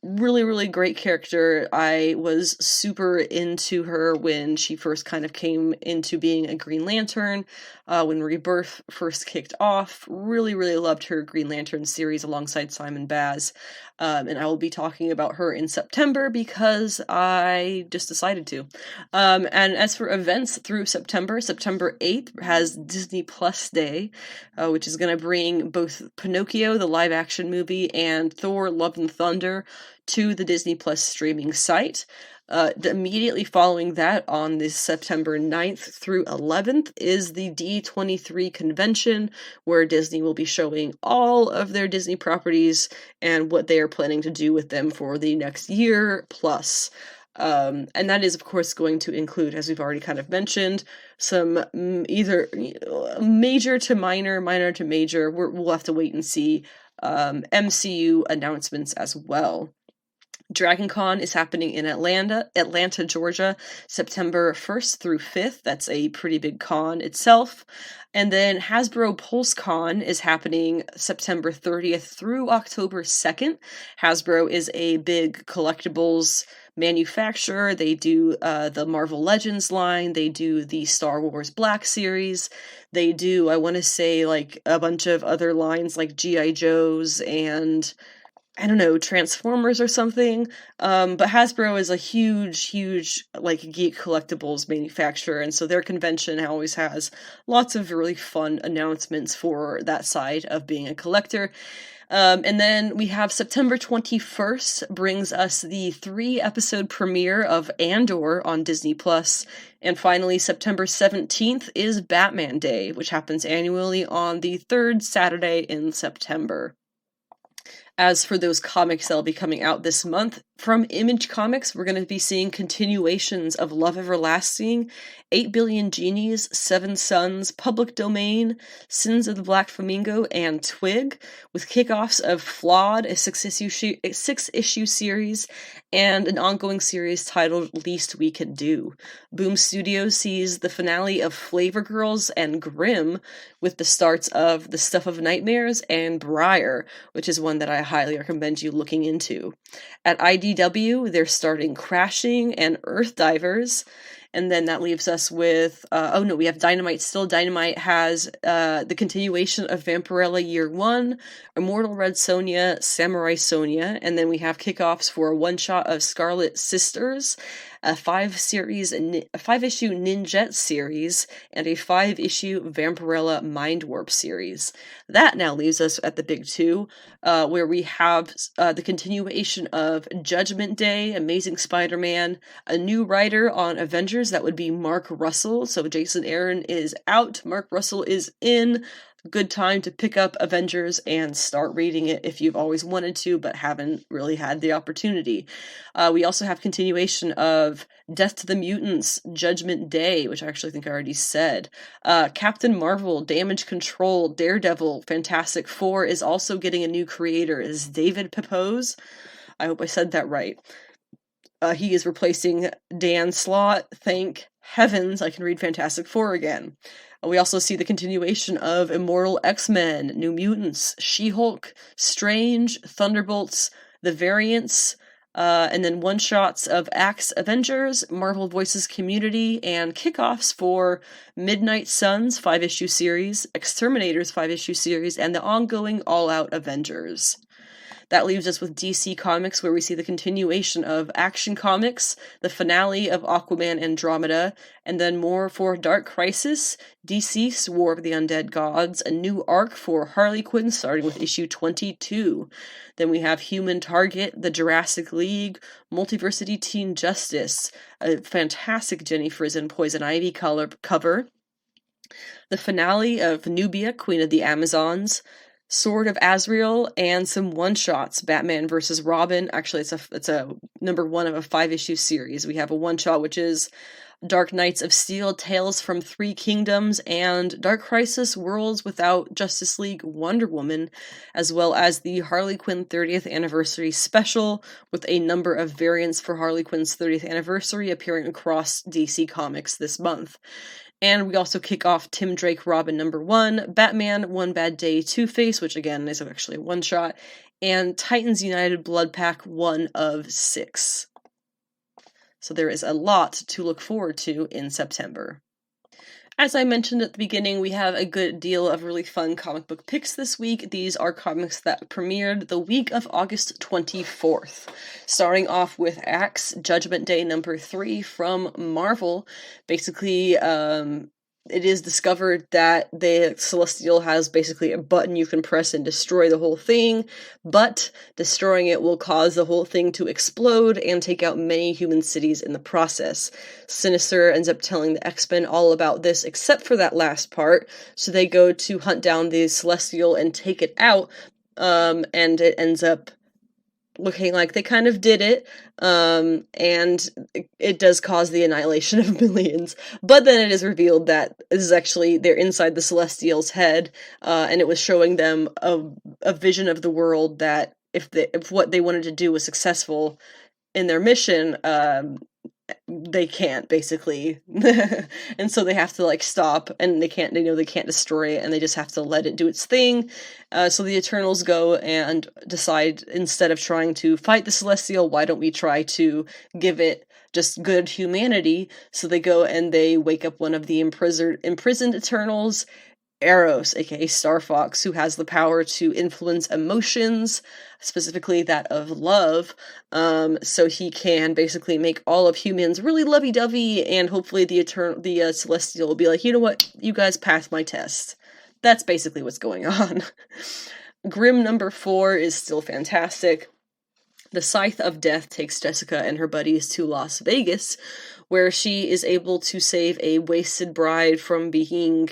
Really, really great character. I was super into her when she first kind of came into being a Green Lantern, when Rebirth first kicked off. Really, really loved her Green Lantern series alongside Simon Baz. And I will be talking about her in September because I just decided to. And as for events through September 8th has Disney Plus Day, which is going to bring both Pinocchio, the live action movie, and Thor: Love and Thunder to the Disney Plus streaming site. Immediately following that, on this September 9th through 11th, is the D23 convention, where Disney will be showing all of their Disney properties and what they are planning to do with them for the next year plus. And that is, of course, going to include, as we've already kind of mentioned, some either major to minor, minor to major, we'll have to wait and see, MCU announcements as well. DragonCon is happening in Atlanta, Georgia, September 1st through 5th. That's a pretty big con itself. And then Hasbro PulseCon is happening September 30th through October 2nd. Hasbro is a big collectibles manufacturer. They do the Marvel Legends line. They do the Star Wars Black series. They do, I want to say, like a bunch of other lines like G.I. Joes and, I don't know, Transformers or something. But Hasbro is a huge, like, geek collectibles manufacturer, and so their convention always has lots of really fun announcements for that side of being a collector. And then we have September 21st brings us the 3-episode premiere of Andor on Disney+. And finally, September 17th is Batman Day, which happens annually on the 3rd Saturday in September. As for those comics that'll be coming out this month, from Image Comics, we're going to be seeing continuations of Love Everlasting, 8 Billion Genies, Seven Sons, Public Domain, Sins of the Black Flamingo, and Twig, with kickoffs of Flawed, a 6-issue series, and an ongoing series titled Least We Could Do. Boom Studios sees the finale of Flavor Girls and Grimm, with the starts of The Stuff of Nightmares and Briar, which is one that I highly recommend you looking into. At IDW, they're starting Crashing and Earth Divers, and then that leaves us with, we have Dynamite still. Dynamite has the continuation of Vampirella Year 1, Immortal Red Sonja, Samurai Sonja, and then we have kickoffs for a one-shot of Scarlet Sisters, a 5-issue Ninjette series, and a 5-issue Vampirella Mind Warp series. That now leaves us at the big two, where we have the continuation of Judgment Day, Amazing Spider-Man, a new writer on Avengers, that would be Mark Russell. So Jason Aaron is out, Mark Russell is in. Good time to pick up Avengers and start reading it if you've always wanted to but haven't really had the opportunity. We also have continuation of Death to the Mutants, Judgment Day, which I actually think I already said. Captain Marvel, Damage Control, Daredevil, Fantastic Four is also getting a new creator. Is David Pepose? I hope I said that right. He is replacing Dan Slott. Thank Heavens, I can read Fantastic Four again. We also see the continuation of Immortal X-Men, New Mutants, She-Hulk, Strange, Thunderbolts, The Variants, and then one-shots of Axe Avengers, Marvel Voices Community, and kickoffs for Midnight Suns 5-issue series, Exterminators 5-issue series, and the ongoing All Out Avengers. That leaves us with DC Comics, where we see the continuation of Action Comics, the finale of Aquaman Andromeda, and then more for Dark Crisis, DC's War of the Undead Gods, a new arc for Harley Quinn starting with issue 22. Then we have Human Target, the Jurassic League, Multiversity Teen Justice, a fantastic Jenny Frison Poison Ivy cover, the finale of Nubia, Queen of the Amazons, Sword of Azrael, and some one-shots. Batman vs. Robin. Actually, it's a number 1 of a 5-issue series. We have a one-shot, which is Dark Knights of Steel, Tales from Three Kingdoms, and Dark Crisis Worlds Without Justice League Wonder Woman, as well as the Harley Quinn 30th Anniversary Special, with a number of variants for Harley Quinn's 30th Anniversary appearing across DC Comics this month. And we also kick off Tim Drake Robin number 1, Batman One Bad Day Two-Face, which again is actually a one-shot, and Titans United Blood Pack 1 of 6. So there is a lot to look forward to in September. As I mentioned at the beginning, we have a good deal of really fun comic book picks this week. These are comics that premiered the week of August 24th. Starting off with Axe, Judgment Day number 3 from Marvel. Basically, it is discovered that the Celestial has basically a button you can press and destroy the whole thing, but destroying it will cause the whole thing to explode and take out many human cities in the process. Sinister ends up telling the X-Men all about this except for that last part, so they go to hunt down the Celestial and take it out, and it ends up looking like they kind of did it, and it does cause the annihilation of millions. But then it is revealed that this is actually, they're inside the Celestial's head, and it was showing them a vision of the world that if what they wanted to do was successful in their mission, they can't, basically. And so they have to stop, and they can't destroy it, and they just have to let it do its thing. So the Eternals go and decide, instead of trying to fight the Celestial, why don't we try to give it just good humanity? So they go and they wake up one of the imprisoned Eternals, Eros, aka Star Fox, who has the power to influence emotions, specifically that of love, so he can basically make all of humans really lovey-dovey, and hopefully the Celestial will be like, you know what, you guys passed my test. That's basically what's going on. Grimm number 4 is still fantastic. The Scythe of Death takes Jessica and her buddies to Las Vegas, where she is able to save a wasted bride from being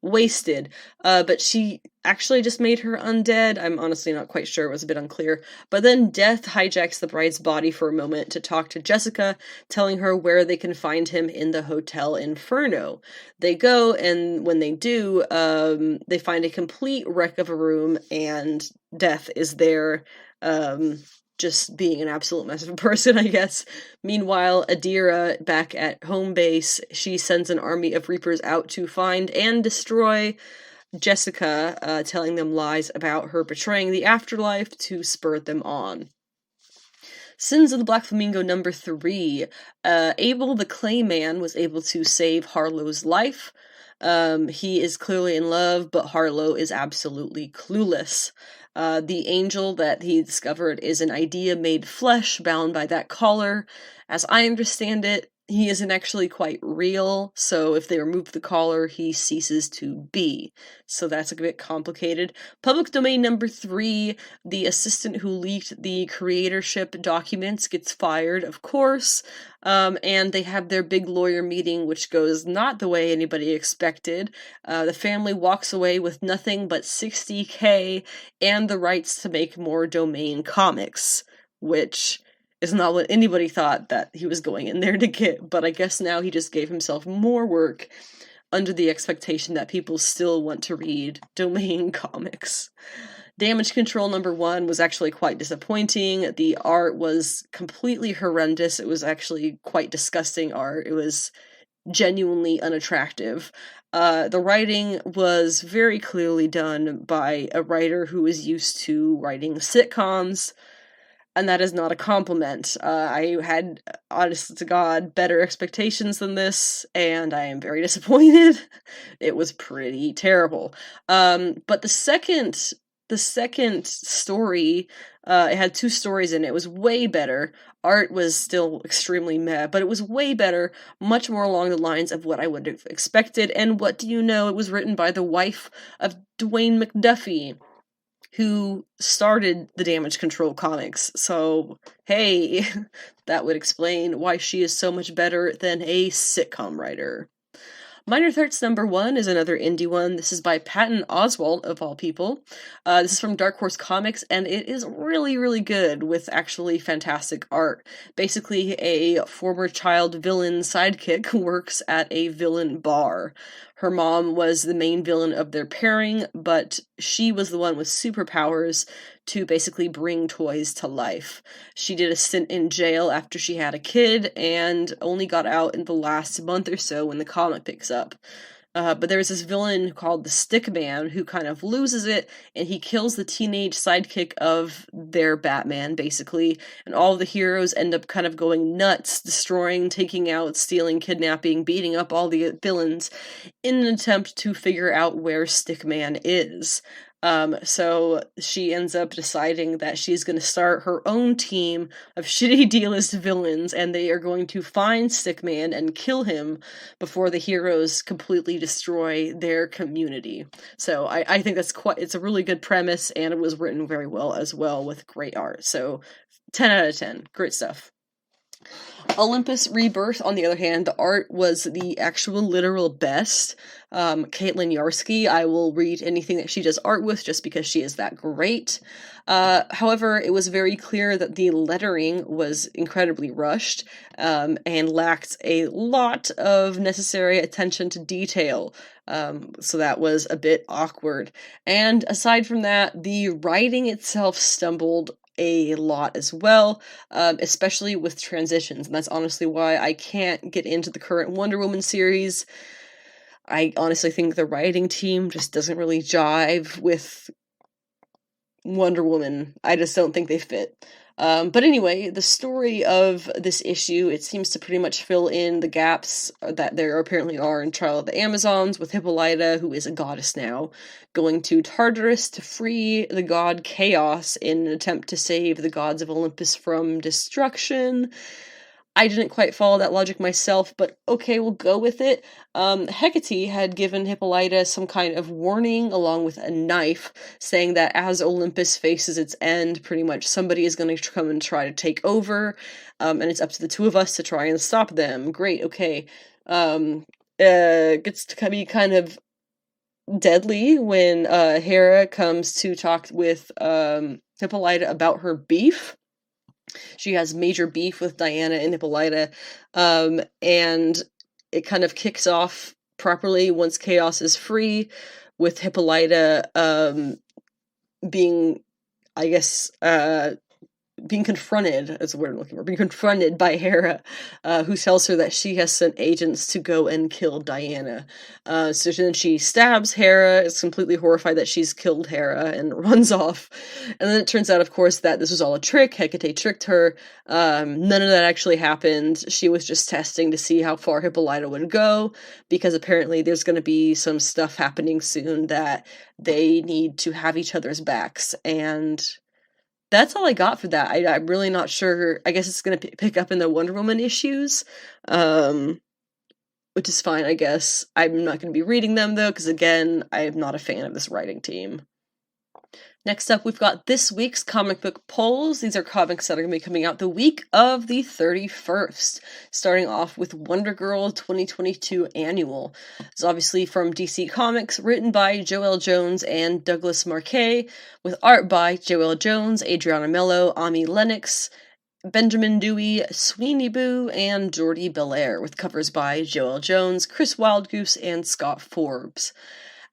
wasted, but she actually just made her undead. I'm honestly not quite sure, it was a bit unclear. But then Death hijacks the bride's body for a moment to talk to Jessica, telling her where they can find him in the Hotel Inferno. They go, and when they do, they find a complete wreck of a room, and Death is there, just being an absolute mess of a person, I guess. Meanwhile, Adira, back at home base, she sends an army of Reapers out to find and destroy Jessica, telling them lies about her betraying the afterlife to spur them on. Sins of the Black Flamingo number 3. Abel the Clayman was able to save Harlow's life. He is clearly in love, but Harlow is absolutely clueless. The angel that he discovered is an idea made flesh, bound by that collar. As I understand it, he isn't actually quite real, so if they remove the collar, he ceases to be. So that's a bit complicated. Public domain number 3, the assistant who leaked the creatorship documents gets fired, of course, and they have their big lawyer meeting, which goes not the way anybody expected. The family walks away with nothing but $60,000 and the rights to make more domain comics, which is not what anybody thought that he was going in there to get, but I guess now he just gave himself more work under the expectation that people still want to read domain comics. Damage Control number 1 was actually quite disappointing. The art was completely horrendous. It was actually quite disgusting art. It was genuinely unattractive. The writing was very clearly done by a writer who is used to writing sitcoms, and that is not a compliment. I had, honest to God, better expectations than this, and I am very disappointed. It was pretty terrible. But the second story, it had 2 stories in it. It was way better. Art was still extremely meh, but it was way better, much more along the lines of what I would have expected. And what do you know? It was written by the wife of Dwayne McDuffie, who started the Damage Control comics. So, hey, that would explain why she is so much better than a sitcom writer. Minor Threats #1 is another indie one. This is by Patton Oswalt, of all people. This is from Dark Horse Comics, and it is really, really good, with actually fantastic art. Basically, a former child villain sidekick works at a villain bar. Her mom was the main villain of their pairing, but she was the one with superpowers to basically bring toys to life. She did a stint in jail after she had a kid, and only got out in the last month or so when the comic picks up. But there's this villain called the Stick Man who kind of loses it, and he kills the teenage sidekick of their Batman, basically, and all the heroes end up kind of going nuts, destroying, taking out, stealing, kidnapping, beating up all the villains in an attempt to figure out where Stick Man is. So she ends up deciding that she's going to start her own team of shitty D-list villains, and they are going to find Stickman and kill him before the heroes completely destroy their community. So I think it's a really good premise, and it was written very well as well, with great art. So 10 out of 10. Great stuff. Olympus Rebirth, on the other hand, the art was the actual literal best. Caitlin Yarsky, I will read anything that she does art with just because she is that great. However, it was very clear that the lettering was incredibly rushed, and lacked a lot of necessary attention to detail. So that was a bit awkward. And aside from that, the writing itself stumbled a lot as well, especially with transitions, and that's honestly why I can't get into the current Wonder Woman series. I honestly think the writing team just doesn't really jive with Wonder Woman. I just don't think they fit. But anyway, the story of this issue, it seems to pretty much fill in the gaps that there apparently are in Trial of the Amazons, with Hippolyta, who is a goddess now, going to Tartarus to free the god Chaos in an attempt to save the gods of Olympus from destruction. I didn't quite follow that logic myself, but okay, we'll go with it. Hecate had given Hippolyta some kind of warning along with a knife, saying that as Olympus faces its end, pretty much somebody is going to come and try to take over, and it's up to the 2 of us to try and stop them. Great, okay. Gets to be kind of deadly when Hera comes to talk with Hippolyta about her beef. She has major beef with Diana and Hippolyta, and it kind of kicks off properly once Chaos is free, with Hippolyta being, I guess, being confronted, is the word I'm looking for, being confronted by Hera, who tells her that she has sent agents to go and kill Diana. So then she stabs Hera, is completely horrified that she's killed Hera, and runs off. And then it turns out, of course, that this was all a trick. Hecate tricked her. None of that actually happened. She was just testing to see how far Hippolyta would go, because apparently there's going to be some stuff happening soon that they need to have each other's backs. And that's all I got for that. I'm really not sure. I guess it's going to pick up in the Wonder Woman issues, which is fine, I guess. I'm not going to be reading them, though, because, again, I am not a fan of this writing team. Next up, we've got this week's comic book polls. These are comics that are going to be coming out the week of the 31st, starting off with Wonder Girl 2022 Annual. It's obviously from DC Comics, written by Joelle Jones and Douglas Marquet, with art by Joelle Jones, Adriana Mello, Ami Lennox, Benjamin Dewey, Sweeney Boo, and Jordi Belair, with covers by Joelle Jones, Chris Wildgoose, and Scott Forbes.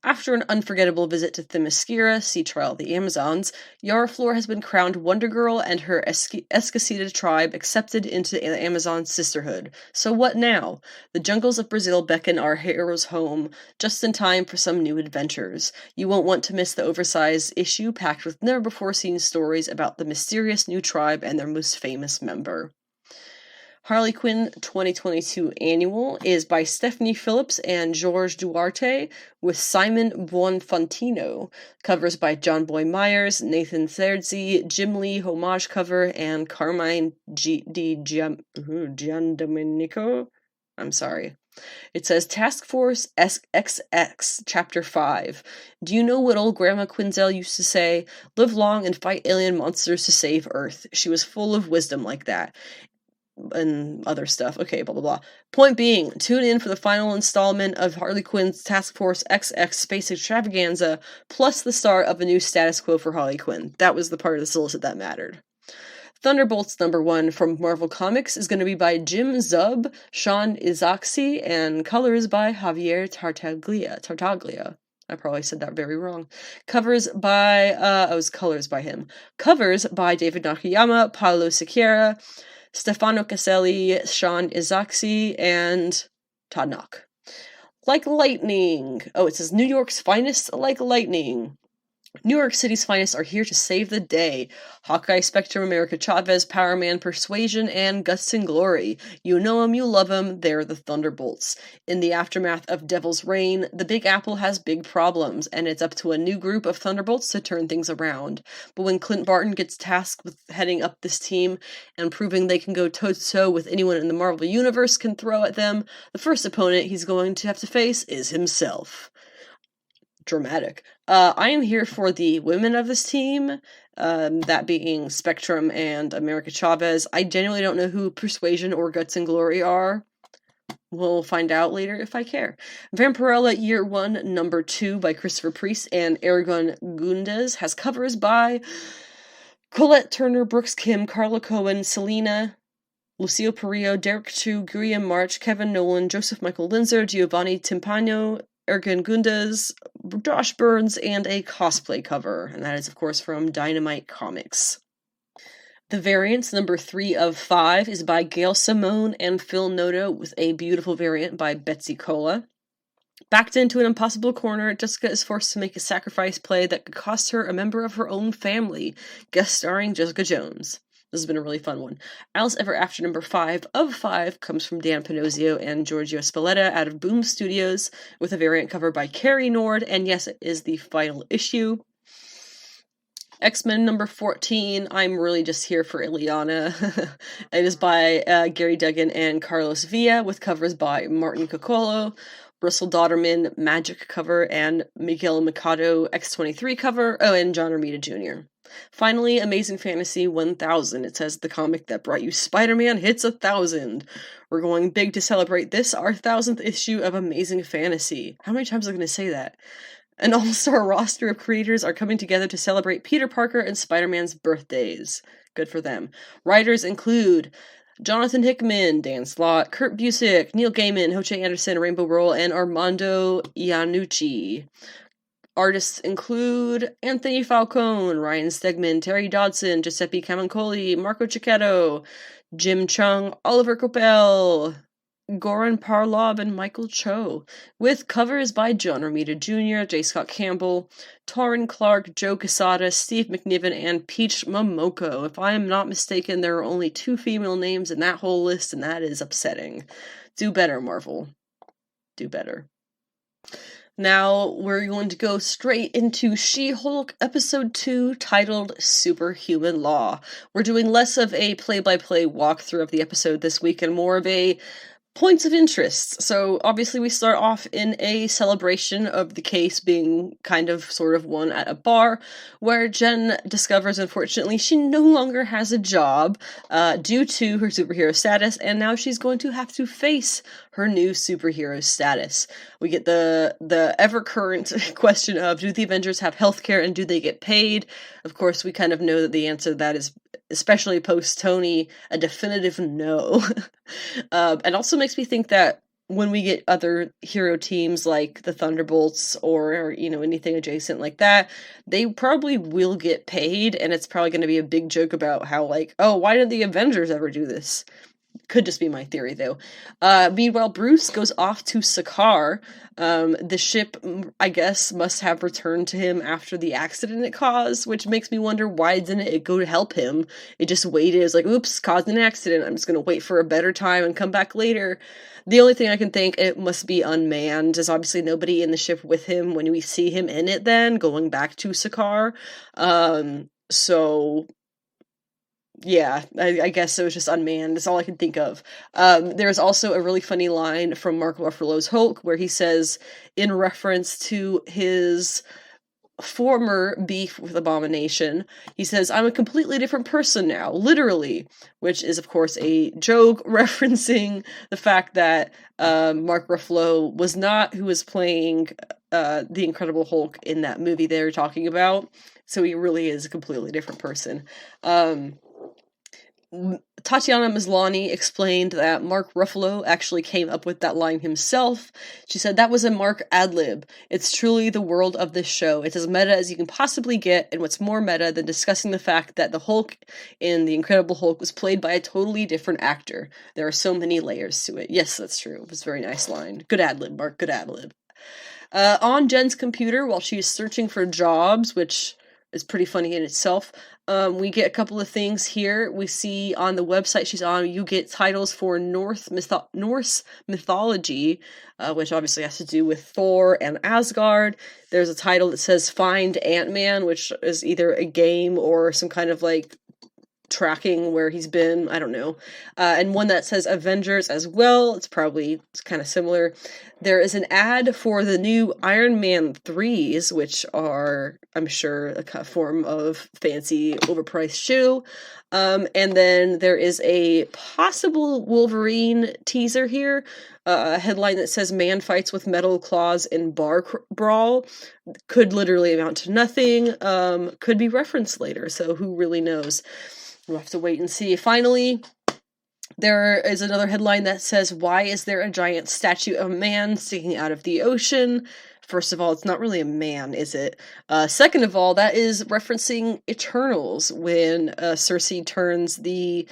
After an unforgettable visit to Themyscira, sea trial of the Amazons, Yara Flor has been crowned Wonder Girl and her Escacita tribe accepted into the Amazon sisterhood. So what now? The jungles of Brazil beckon our heroes home, just in time for some new adventures. You won't want to miss the oversized issue packed with never-before-seen stories about the mysterious new tribe and their most famous member. Harley Quinn 2022 Annual is by Stephanie Phillips and George Duarte with Simon Buonfantino. Covers by John Boy Myers, Nathan Serzi, Jim Lee homage cover, and Carmine Giandomenico. I'm sorry. It says Task Force XX Chapter 5. Do you know what old Grandma Quinzel used to say? Live long and fight alien monsters to save Earth. She was full of wisdom like that. And other stuff. Okay, blah, blah, blah. Point being, tune in for the final installment of Harley Quinn's Task Force XX Space Extravaganza, plus the start of a new status quo for Harley Quinn. That was the part of the solicit that mattered. Thunderbolts #1 from Marvel Comics is going to be by Jim Zub, Sean Izaakse, and colors by Javier Tartaglia. I probably said that very wrong. Covers by him. Covers by David Nakayama, Paolo Siqueira, Stefano Caselli, Sean Izaakse, and Todd Knock. Like lightning. Oh, it says New York's finest like lightning. New York City's finest are here to save the day. Hawkeye, Spectre, America Chavez, Power Man, Persuasion, and Guts and Glory. You know 'em, you love 'em, they're the Thunderbolts. In the aftermath of Devil's Reign, the Big Apple has big problems, and it's up to a new group of Thunderbolts to turn things around. But when Clint Barton gets tasked with heading up this team and proving they can go toe-to-toe with anyone in the Marvel Universe can throw at them, the first opponent he's going to have to face is himself. Dramatic. I am here for the women of this team, that being Spectrum and America Chavez. I genuinely don't know who Persuasion or Guts and Glory are. We'll find out later if I care. Vampirella Year 1 #2 by Christopher Priest and Aragon Gundes has covers by Colette Turner, Brooks Kim, Carla Cohen, Selena, Lucio Perillo, Derek Chu, Guillaume March, Kevin Nolan, Joseph Michael Linzer, Giovanni Timpano, Ergen Gundes, Josh Burns, and a cosplay cover, and that is, of course, from Dynamite Comics. The Variants #3 of 5 is by Gail Simone and Phil Noto, with a beautiful variant by Betsy Cola. Backed into an impossible corner, Jessica is forced to make a sacrifice play that could cost her a member of her own family, guest starring Jessica Jones. This has been a really fun one. Alice Ever After #5 of 5 comes from Dan Panozio and Giorgio Spalletta out of Boom Studios, with a variant cover by Carrie Nord, and yes, it is the final issue. X-Men #14, I'm really just here for Ileana. It is by Gary Duggan and Carlos Villa, with covers by Martin Coccolo, Russell Dodderman, Magic cover, and Miguel Mikado X-23 cover, and John Romita Jr. Finally, Amazing Fantasy 1000. It says the comic that brought you Spider-Man hits 1,000. We're going big to celebrate this, our 1,000th issue of Amazing Fantasy. How many times am I going to say that? An all-star roster of creators are coming together to celebrate Peter Parker and Spider-Man's birthdays. Good for them. Writers include Jonathan Hickman, Dan Slott, Kurt Busiek, Neil Gaiman, Hoche Anderson, Rainbow Rowell, and Armando Iannucci. Artists include Anthony Falcone, Ryan Stegman, Terry Dodson, Giuseppe Camuncoli, Marco Cicchetto, Jim Chung, Oliver Coppel, Goran Parlov, and Michael Cho, with covers by John Romita Jr., J. Scott Campbell, Torrin Clark, Joe Quesada, Steve McNiven, and Peach Momoko. If I am not mistaken, there are only 2 female names in that whole list, and that is upsetting. Do better, Marvel. Do better. Now, we're going to go straight into She-Hulk Episode 2, titled Superhuman Law. We're doing less of a play-by-play walkthrough of the episode this week and more of a points of interest. So, obviously, we start off in a celebration of the case being kind of sort of won at a bar, where Jen discovers, unfortunately, she no longer has a job due to her superhero status, and now she's going to have to face her new superhero status. We get the ever-current question of, do the Avengers have healthcare and do they get paid? Of course, we kind of know that the answer to that is, especially post-Tony, a definitive no. And also makes me think that when we get other hero teams like the Thunderbolts or anything adjacent like that, they probably will get paid, and it's probably going to be a big joke about how, like, oh, why did the Avengers ever do this? Could just be my theory, though. Meanwhile, Bruce goes off to Sakaar. The ship, I guess, must have returned to him after the accident it caused, which makes me wonder, why didn't it go to help him? It just waited. It was like, oops, caused an accident. I'm just going to wait for a better time and come back later. The only thing I can think, it must be unmanned. There's obviously nobody in the ship with him when we see him in it then, going back to Sakaar. So yeah, I guess it was just unmanned. That's all I can think of. There's also a really funny line from Mark Ruffalo's Hulk where he says, in reference to his former beef with Abomination, he says, I'm a completely different person now, literally, which is, of course, a joke referencing the fact that Mark Ruffalo was not who was playing the Incredible Hulk in that movie they were talking about, so he really is a completely different person. Tatiana Maslany explained that Mark Ruffalo actually came up with that line himself. She said, that was a Mark ad-lib. It's truly the world of this show. It's as meta as you can possibly get, and what's more meta than discussing the fact that the Hulk in The Incredible Hulk was played by a totally different actor. There are so many layers to it. Yes, that's true. It was a very nice line. Good ad-lib, Mark. Good ad-lib. On Jen's computer, while she's searching for jobs, which is pretty funny in itself, we get a couple of things here. We see on the website she's on, you get titles for Norse mythology, which obviously has to do with Thor and Asgard. There's a title that says Find Ant-Man, which is either a game or some kind of, like, tracking where he's been, I don't know. And one that says Avengers as well. It's kind of similar. There is an ad for the new Iron Man 3s, which are, I'm sure, a form of fancy, overpriced shoe. And then there is a possible Wolverine teaser here. A headline that says Man fights with metal claws in bar brawl. Could literally amount to nothing. Could be referenced later, so who really knows? We'll have to wait and see. Finally, there is another headline that says, why is there a giant statue of a man sticking out of the ocean? First of all, it's not really a man, is it? Second of all, that is referencing Eternals, when Cersei turns the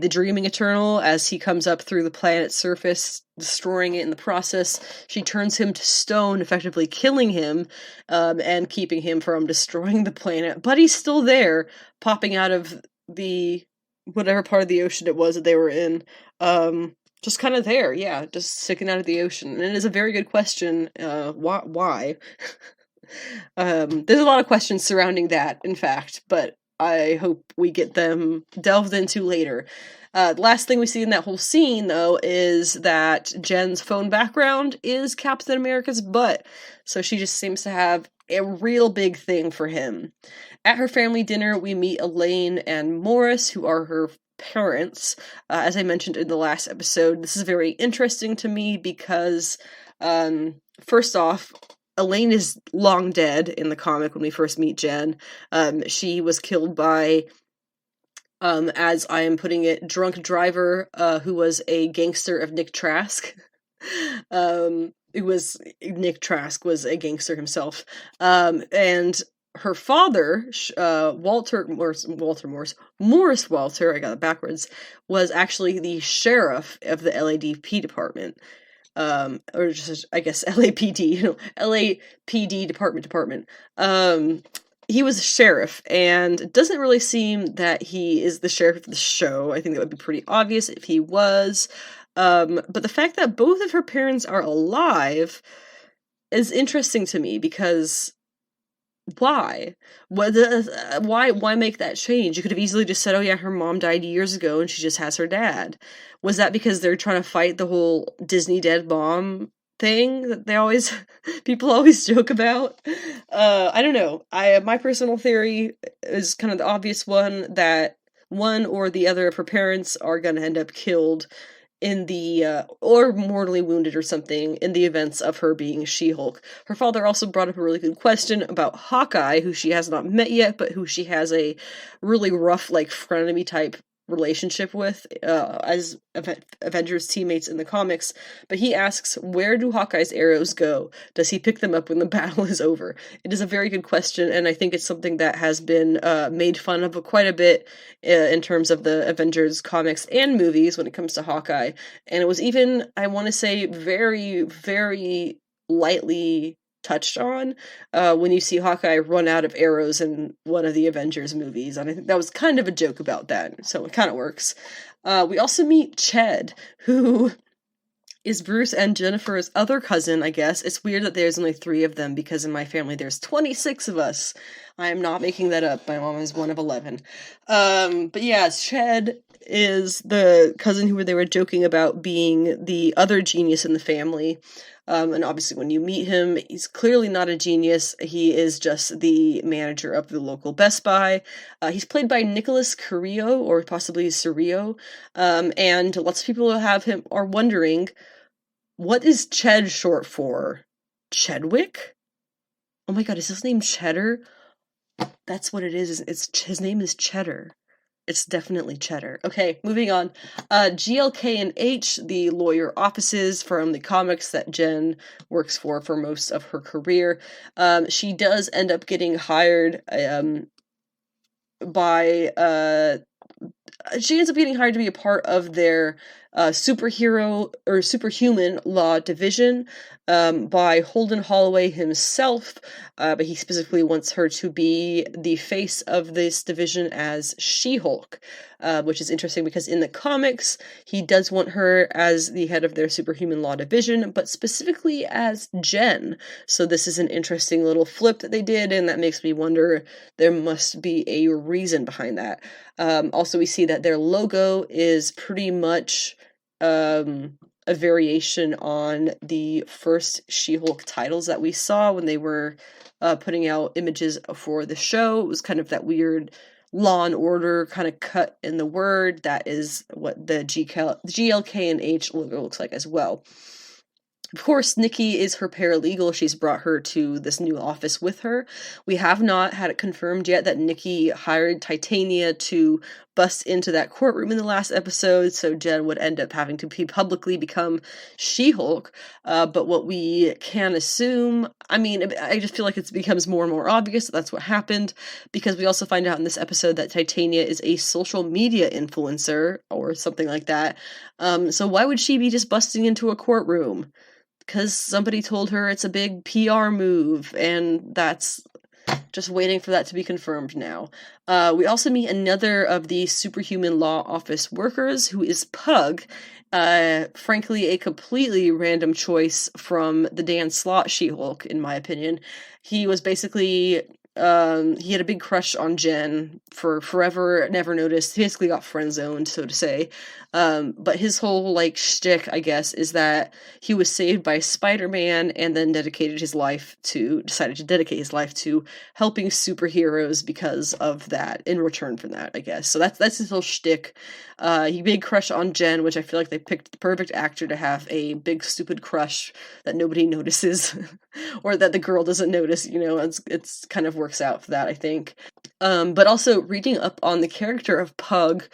Dreaming Eternal, as he comes up through the planet's surface, destroying it in the process. She turns him to stone, effectively killing him, and keeping him from destroying the planet. But he's still there, popping out of the whatever part of the ocean it was that they were in. Just kind of there, yeah, just sticking out of the ocean. And it is a very good question. Why? There's a lot of questions surrounding that, in fact, but I hope we get them delved into later. The last thing we see in that whole scene, though, is that Jen's phone background is Captain America's butt. So she just seems to have a real big thing for him. At her family dinner, we meet Elaine and Morris, who are her parents. As I mentioned in the last episode, this is very interesting to me because, first off, Elaine is long dead in the comic when we first meet Jen. She was killed by, as I am putting it, drunk driver, who was a gangster of Nick Trask. Nick Trask was a gangster himself. And her father, Morris Walter, I got it backwards, was actually the sheriff of the LADP department. Or just, I guess, LAPD, LAPD department. He was a sheriff, and it doesn't really seem that he is the sheriff of the show. I think that would be pretty obvious if he was. But the fact that both of her parents are alive is interesting to me, because why? Why make that change? You could have easily just said, oh yeah, her mom died years ago and she just has her dad. Was that because they're trying to fight the whole Disney dead mom thing that people always joke about? I don't know. My personal theory is kind of the obvious one, that one or the other of her parents are going to end up killed in the, or mortally wounded or something, in the events of her being She-Hulk. Her father also brought up a really good question about Hawkeye, who she has not met yet, but who she has a really rough, like, frenemy type relationship with as Avengers teammates in the comics, but he asks, where do Hawkeye's arrows go? Does he pick them up when the battle is over? It is a very good question, and I think it's something that has been made fun of quite a bit in terms of the Avengers comics and movies when it comes to Hawkeye, and it was even, I want to say, very, very lightly touched on when you see Hawkeye run out of arrows in one of the Avengers movies, and I think that was kind of a joke about that, so it kind of works. We also meet Ched, who is Bruce and Jennifer's other cousin, I guess. It's weird that there's only 3 of them, because in my family there's 26 of us. I am not making that up. My mom is one of 11. But yeah, Ched is the cousin who they were joking about being the other genius in the family. And obviously when you meet him, he's clearly not a genius. He is just the manager of the local Best Buy. He's played by Nicholas Carrillo, or possibly Cirillo. And lots of people are wondering, what is Ched short for? Chedwick? Oh my god, is his name Cheddar? That's what it is. His name is Cheddar. It's definitely Cheddar. Okay, moving on. GLK and H, the lawyer offices from the comics that Jen works for most of her career. She does end up getting hired she ends up getting hired to be a part of their superhero or superhuman law division by Holden Holloway himself, but he specifically wants her to be the face of this division as She-Hulk, which is interesting because in the comics he does want her as the head of their superhuman law division, but specifically as Jen. So this is an interesting little flip that they did, and that makes me wonder, there must be a reason behind that. Also, we see that their logo is pretty much a variation on the first She-Hulk titles that we saw when they were putting out images for the show. It was kind of that weird Law and Order kind of cut in the word. That is what the GLK and H logo looks like as well. Of course, Nikki is her paralegal. She's brought her to this new office with her. We have not had it confirmed yet that Nikki hired Titania to bust into that courtroom in the last episode, so Jen would end up having to publicly become She-Hulk. But what we can assume, I mean, I just feel like it becomes more and more obvious that that's what happened, because we also find out in this episode that Titania is a social media influencer, or something like that. So why would she be just busting into a courtroom? Because somebody told her it's a big PR move, and that's just waiting for that to be confirmed now. We also meet another of the Superhuman Law office workers, who is Pug. Frankly, a completely random choice from the Dan Slott She-Hulk, in my opinion. He was basically he had a big crush on Jen for forever, never noticed. He basically got friend-zoned, so to say. But his whole, shtick, I guess, is that he was saved by Spider-Man and then decided to dedicate his life to helping superheroes because of that, in return for that, I guess. So that's his whole shtick. He big crush on Jen, which I feel like they picked the perfect actor to have a big stupid crush that nobody notices, or that the girl doesn't notice, it's kind of works out for that, I think. But also, reading up on the character of Pug,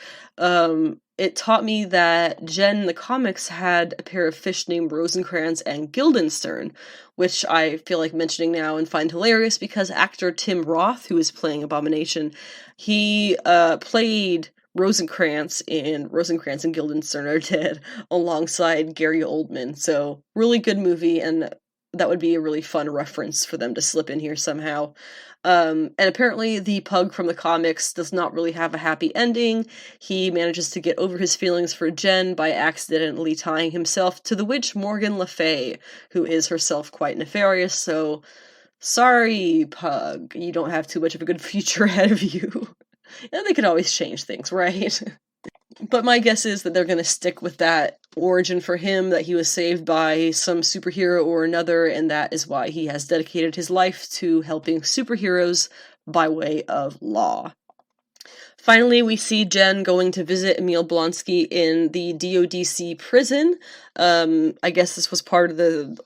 it taught me that Jen in the comics had a pair of fish named Rosencrantz and Guildenstern, which I feel like mentioning now and find hilarious because actor Tim Roth, who is playing Abomination, he played Rosencrantz in Rosencrantz and Guildenstern Are Dead alongside Gary Oldman. So, really good movie, and that would be a really fun reference for them to slip in here somehow. And apparently the Pug from the comics does not really have a happy ending. He manages to get over his feelings for Jen by accidentally tying himself to the witch Morgan Le Fay, who is herself quite nefarious, so sorry, Pug, you don't have too much of a good future ahead of you. And they could always change things, right? But my guess is that they're going to stick with that origin for him, that he was saved by some superhero or another, and that is why he has dedicated his life to helping superheroes by way of law. Finally, we see Jen going to visit Emil Blonsky in the DODC prison. I guess this was part of the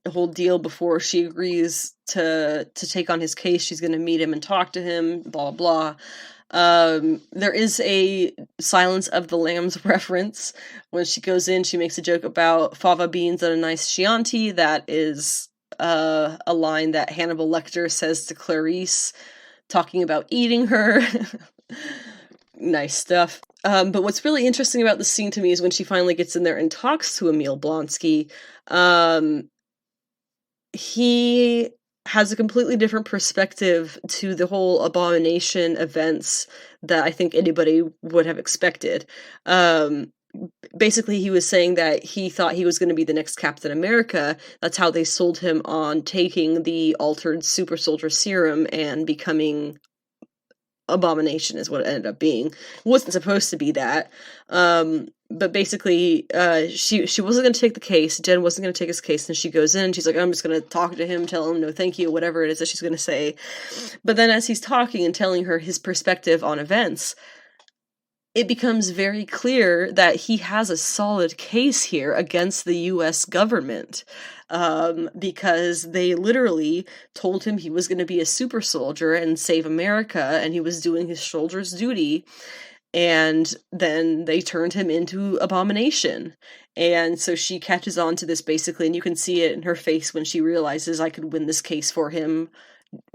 whole deal before she agrees to take on his case. She's going to meet him and talk to him, blah, blah. There is a Silence of the Lambs reference. When she goes in, she makes a joke about fava beans and a nice Chianti. That is a line that Hannibal Lecter says to Clarice, talking about eating her. Nice stuff. But what's really interesting about the scene to me is when she finally gets in there and talks to Emil Blonsky. He has a completely different perspective to the whole Abomination events that I think anybody would have expected. Basically, he was saying that he thought he was going to be the next Captain America. That's how they sold him on taking the altered super soldier serum and becoming Abomination, is what it ended up being. It wasn't supposed to be that. But basically, she wasn't going to take the case. Jen wasn't going to take his case, and she goes in, and she's like, I'm just going to talk to him, tell him no thank you, whatever it is that she's going to say. But then as he's talking and telling her his perspective on events, it becomes very clear that he has a solid case here against the US government, because they literally told him he was going to be a super soldier and save America, and he was doing his soldier's duty, and then they turned him into Abomination. And so she catches on to this, basically, and you can see it in her face when she realizes, I could win this case for him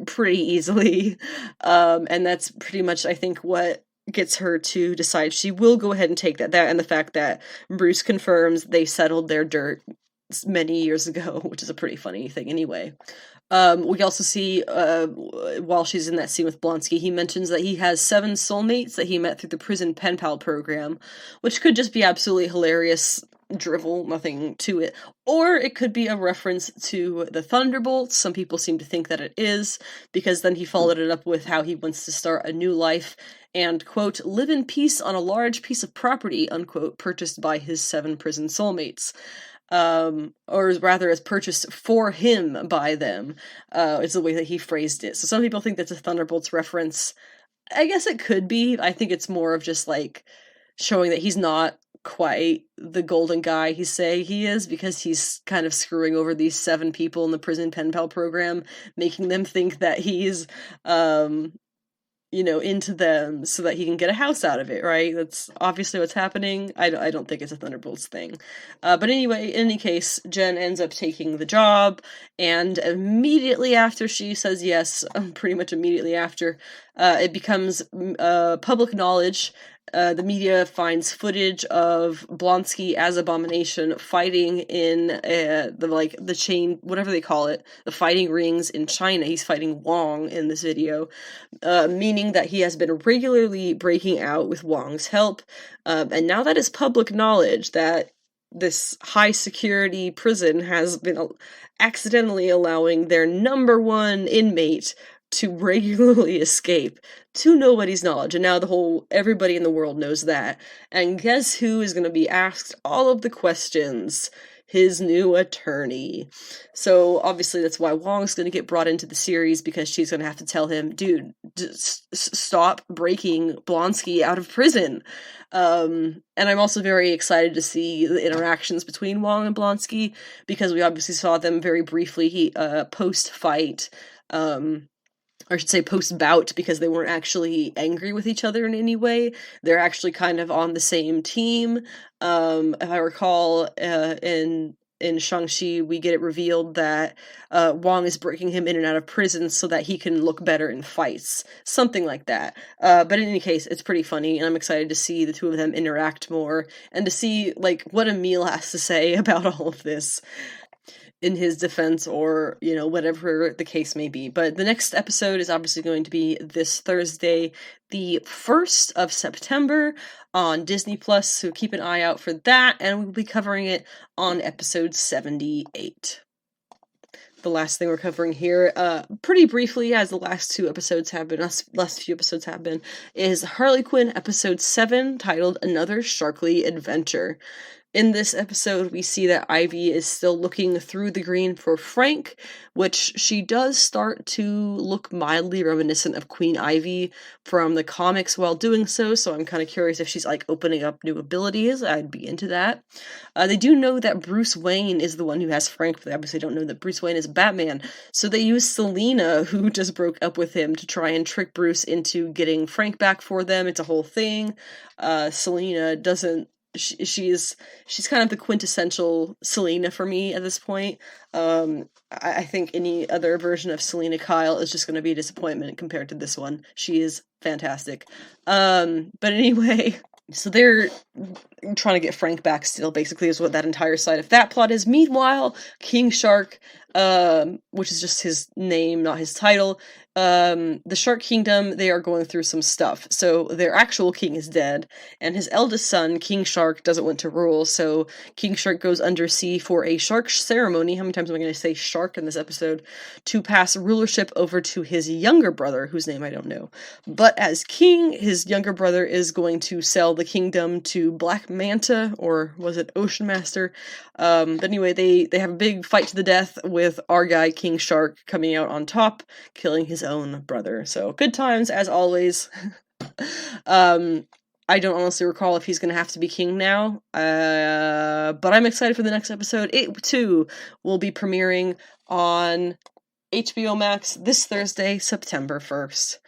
pretty easily. And that's pretty much, I think, what gets her to decide she will go ahead and take that and the fact that Bruce confirms they settled their dirt many years ago, which is a pretty funny thing anyway. We also see, while she's in that scene with Blonsky, he mentions that he has 7 soulmates that he met through the prison pen pal program, which could just be absolutely hilarious drivel, nothing to it. Or it could be a reference to the Thunderbolts. Some people seem to think that it is, because then he followed it up with how he wants to start a new life and, quote, live in peace on a large piece of property, unquote, purchased by his 7 prison soulmates. Or rather as purchased for him by them, is the way that he phrased it. So some people think that's a Thunderbolts reference. I guess it could be. I think it's more of just, like, showing that he's not quite the golden guy he say he is, because he's kind of screwing over these 7 people in the prison pen pal program, making them think that he's, into them so that he can get a house out of it, right? That's obviously what's happening. I don't think it's a Thunderbolts thing. But anyway, in any case, Jen ends up taking the job, and immediately after she says yes, pretty much immediately after, it becomes public knowledge. The media finds footage of Blonsky as Abomination fighting in the chain, whatever they call it, the fighting rings in China. He's fighting Wong in this video, meaning that he has been regularly breaking out with Wong's help. And now that is public knowledge that this high security prison has been accidentally allowing their number 1 inmate to regularly escape to nobody's knowledge. And now everybody in the world knows that. And guess who is going to be asked all of the questions? His new attorney. So obviously that's why Wong's going to get brought into the series, because she's going to have to tell him, dude, stop breaking Blonsky out of prison. And I'm also very excited to see the interactions between Wong and Blonsky, because we obviously saw them very briefly post-fight, or I should say post-bout, because they weren't actually angry with each other in any way. They're actually kind of on the same team. If I recall, in Shang-Chi, we get it revealed that Wong is breaking him in and out of prison so that he can look better in fights. Something like that. But in any case, it's pretty funny, and I'm excited to see the two of them interact more, and to see, like, what Emil has to say about all of this in his defense, or, whatever the case may be. But the next episode is obviously going to be this Thursday, the 1st of September on Disney+, so keep an eye out for that, and we'll be covering it on episode 78. The last thing we're covering here, pretty briefly, as the last few episodes have been, is Harley Quinn episode 7, titled Another Sharkley Adventure. In this episode, we see that Ivy is still looking through the green for Frank, which she does start to look mildly reminiscent of Queen Ivy from the comics while doing so I'm kind of curious if she's, like, opening up new abilities. I'd be into that. They do know that Bruce Wayne is the one who has Frank, but they obviously don't know that Bruce Wayne is Batman, so they use Selina, who just broke up with him, to try and trick Bruce into getting Frank back for them. It's a whole thing. Selina doesn't... She's kind of the quintessential Selina for me at this point. I think any other version of Selina Kyle is just going to be a disappointment compared to this one. She is fantastic. But anyway, so they're trying to get Frank back still, basically, is what that entire side of that plot is. Meanwhile, King Shark, which is just his name, not his title, the Shark Kingdom, they are going through some stuff. So their actual king is dead, and his eldest son, King Shark, doesn't want to rule, so King Shark goes undersea for a shark ceremony. How many times am I going to say shark in this episode? To pass rulership over to his younger brother, whose name I don't know. But as king, his younger brother is going to sell the kingdom to Black Manta, or was it Ocean Master? But anyway, they have a big fight to the death with our guy, King Shark, coming out on top, killing his own brother. So good times as always. I don't honestly recall if he's gonna have to be king now, but I'm excited for the next episode. It too will be premiering on HBO Max this Thursday, September 1st.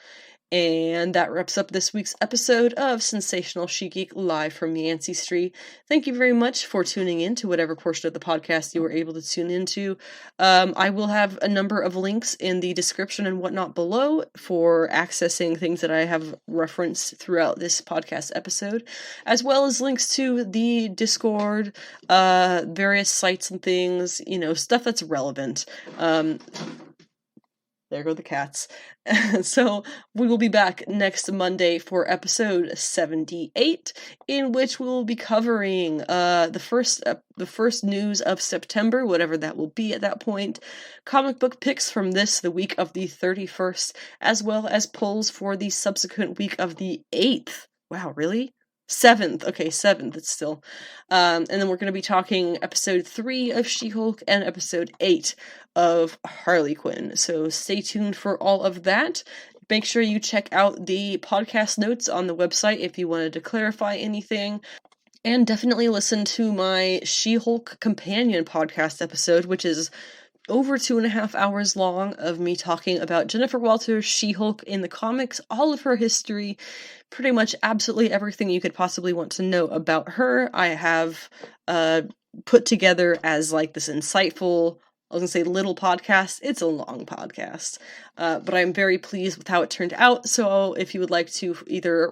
And that wraps up this week's episode of Sensational She-Geek live from Yancey Street. Thank you very much for tuning in to whatever portion of the podcast you were able to tune into. I will have a number of links in the description and whatnot below for accessing things that I have referenced throughout this podcast episode, as well as links to the Discord, various sites and things, stuff that's relevant. There go the cats. So we will be back next Monday for episode 78, in which we will be covering the first news of September, whatever that will be at that point, comic book picks from the week of the 31st, as well as polls for the subsequent week of the 8th. Wow, really? 7th. Okay, 7th, it's still. And then we're going to be talking episode 3 of She-Hulk and episode 8 of Harley Quinn. So stay tuned for all of that. Make sure you check out the podcast notes on the website if you wanted to clarify anything. And definitely listen to my She-Hulk companion podcast episode, which is over 2.5 hours long, of me talking about Jennifer Walters' She-Hulk in the comics, all of her history, pretty much absolutely everything you could possibly want to know about her. I have put together as like this insightful, I was going to say little podcast. It's a long podcast, but I'm very pleased with how it turned out. So if you would like to either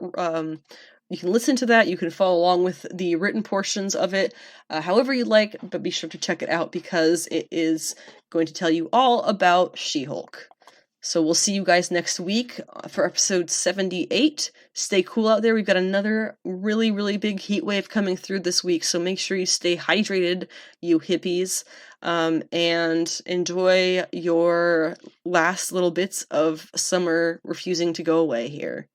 you can listen to that, you can follow along with the written portions of it, however you like, but be sure to check it out because it is going to tell you all about She-Hulk. So we'll see you guys next week for episode 78. Stay cool out there. We've got another really, really big heat wave coming through this week, so make sure you stay hydrated, you hippies, and enjoy your last little bits of summer refusing to go away here.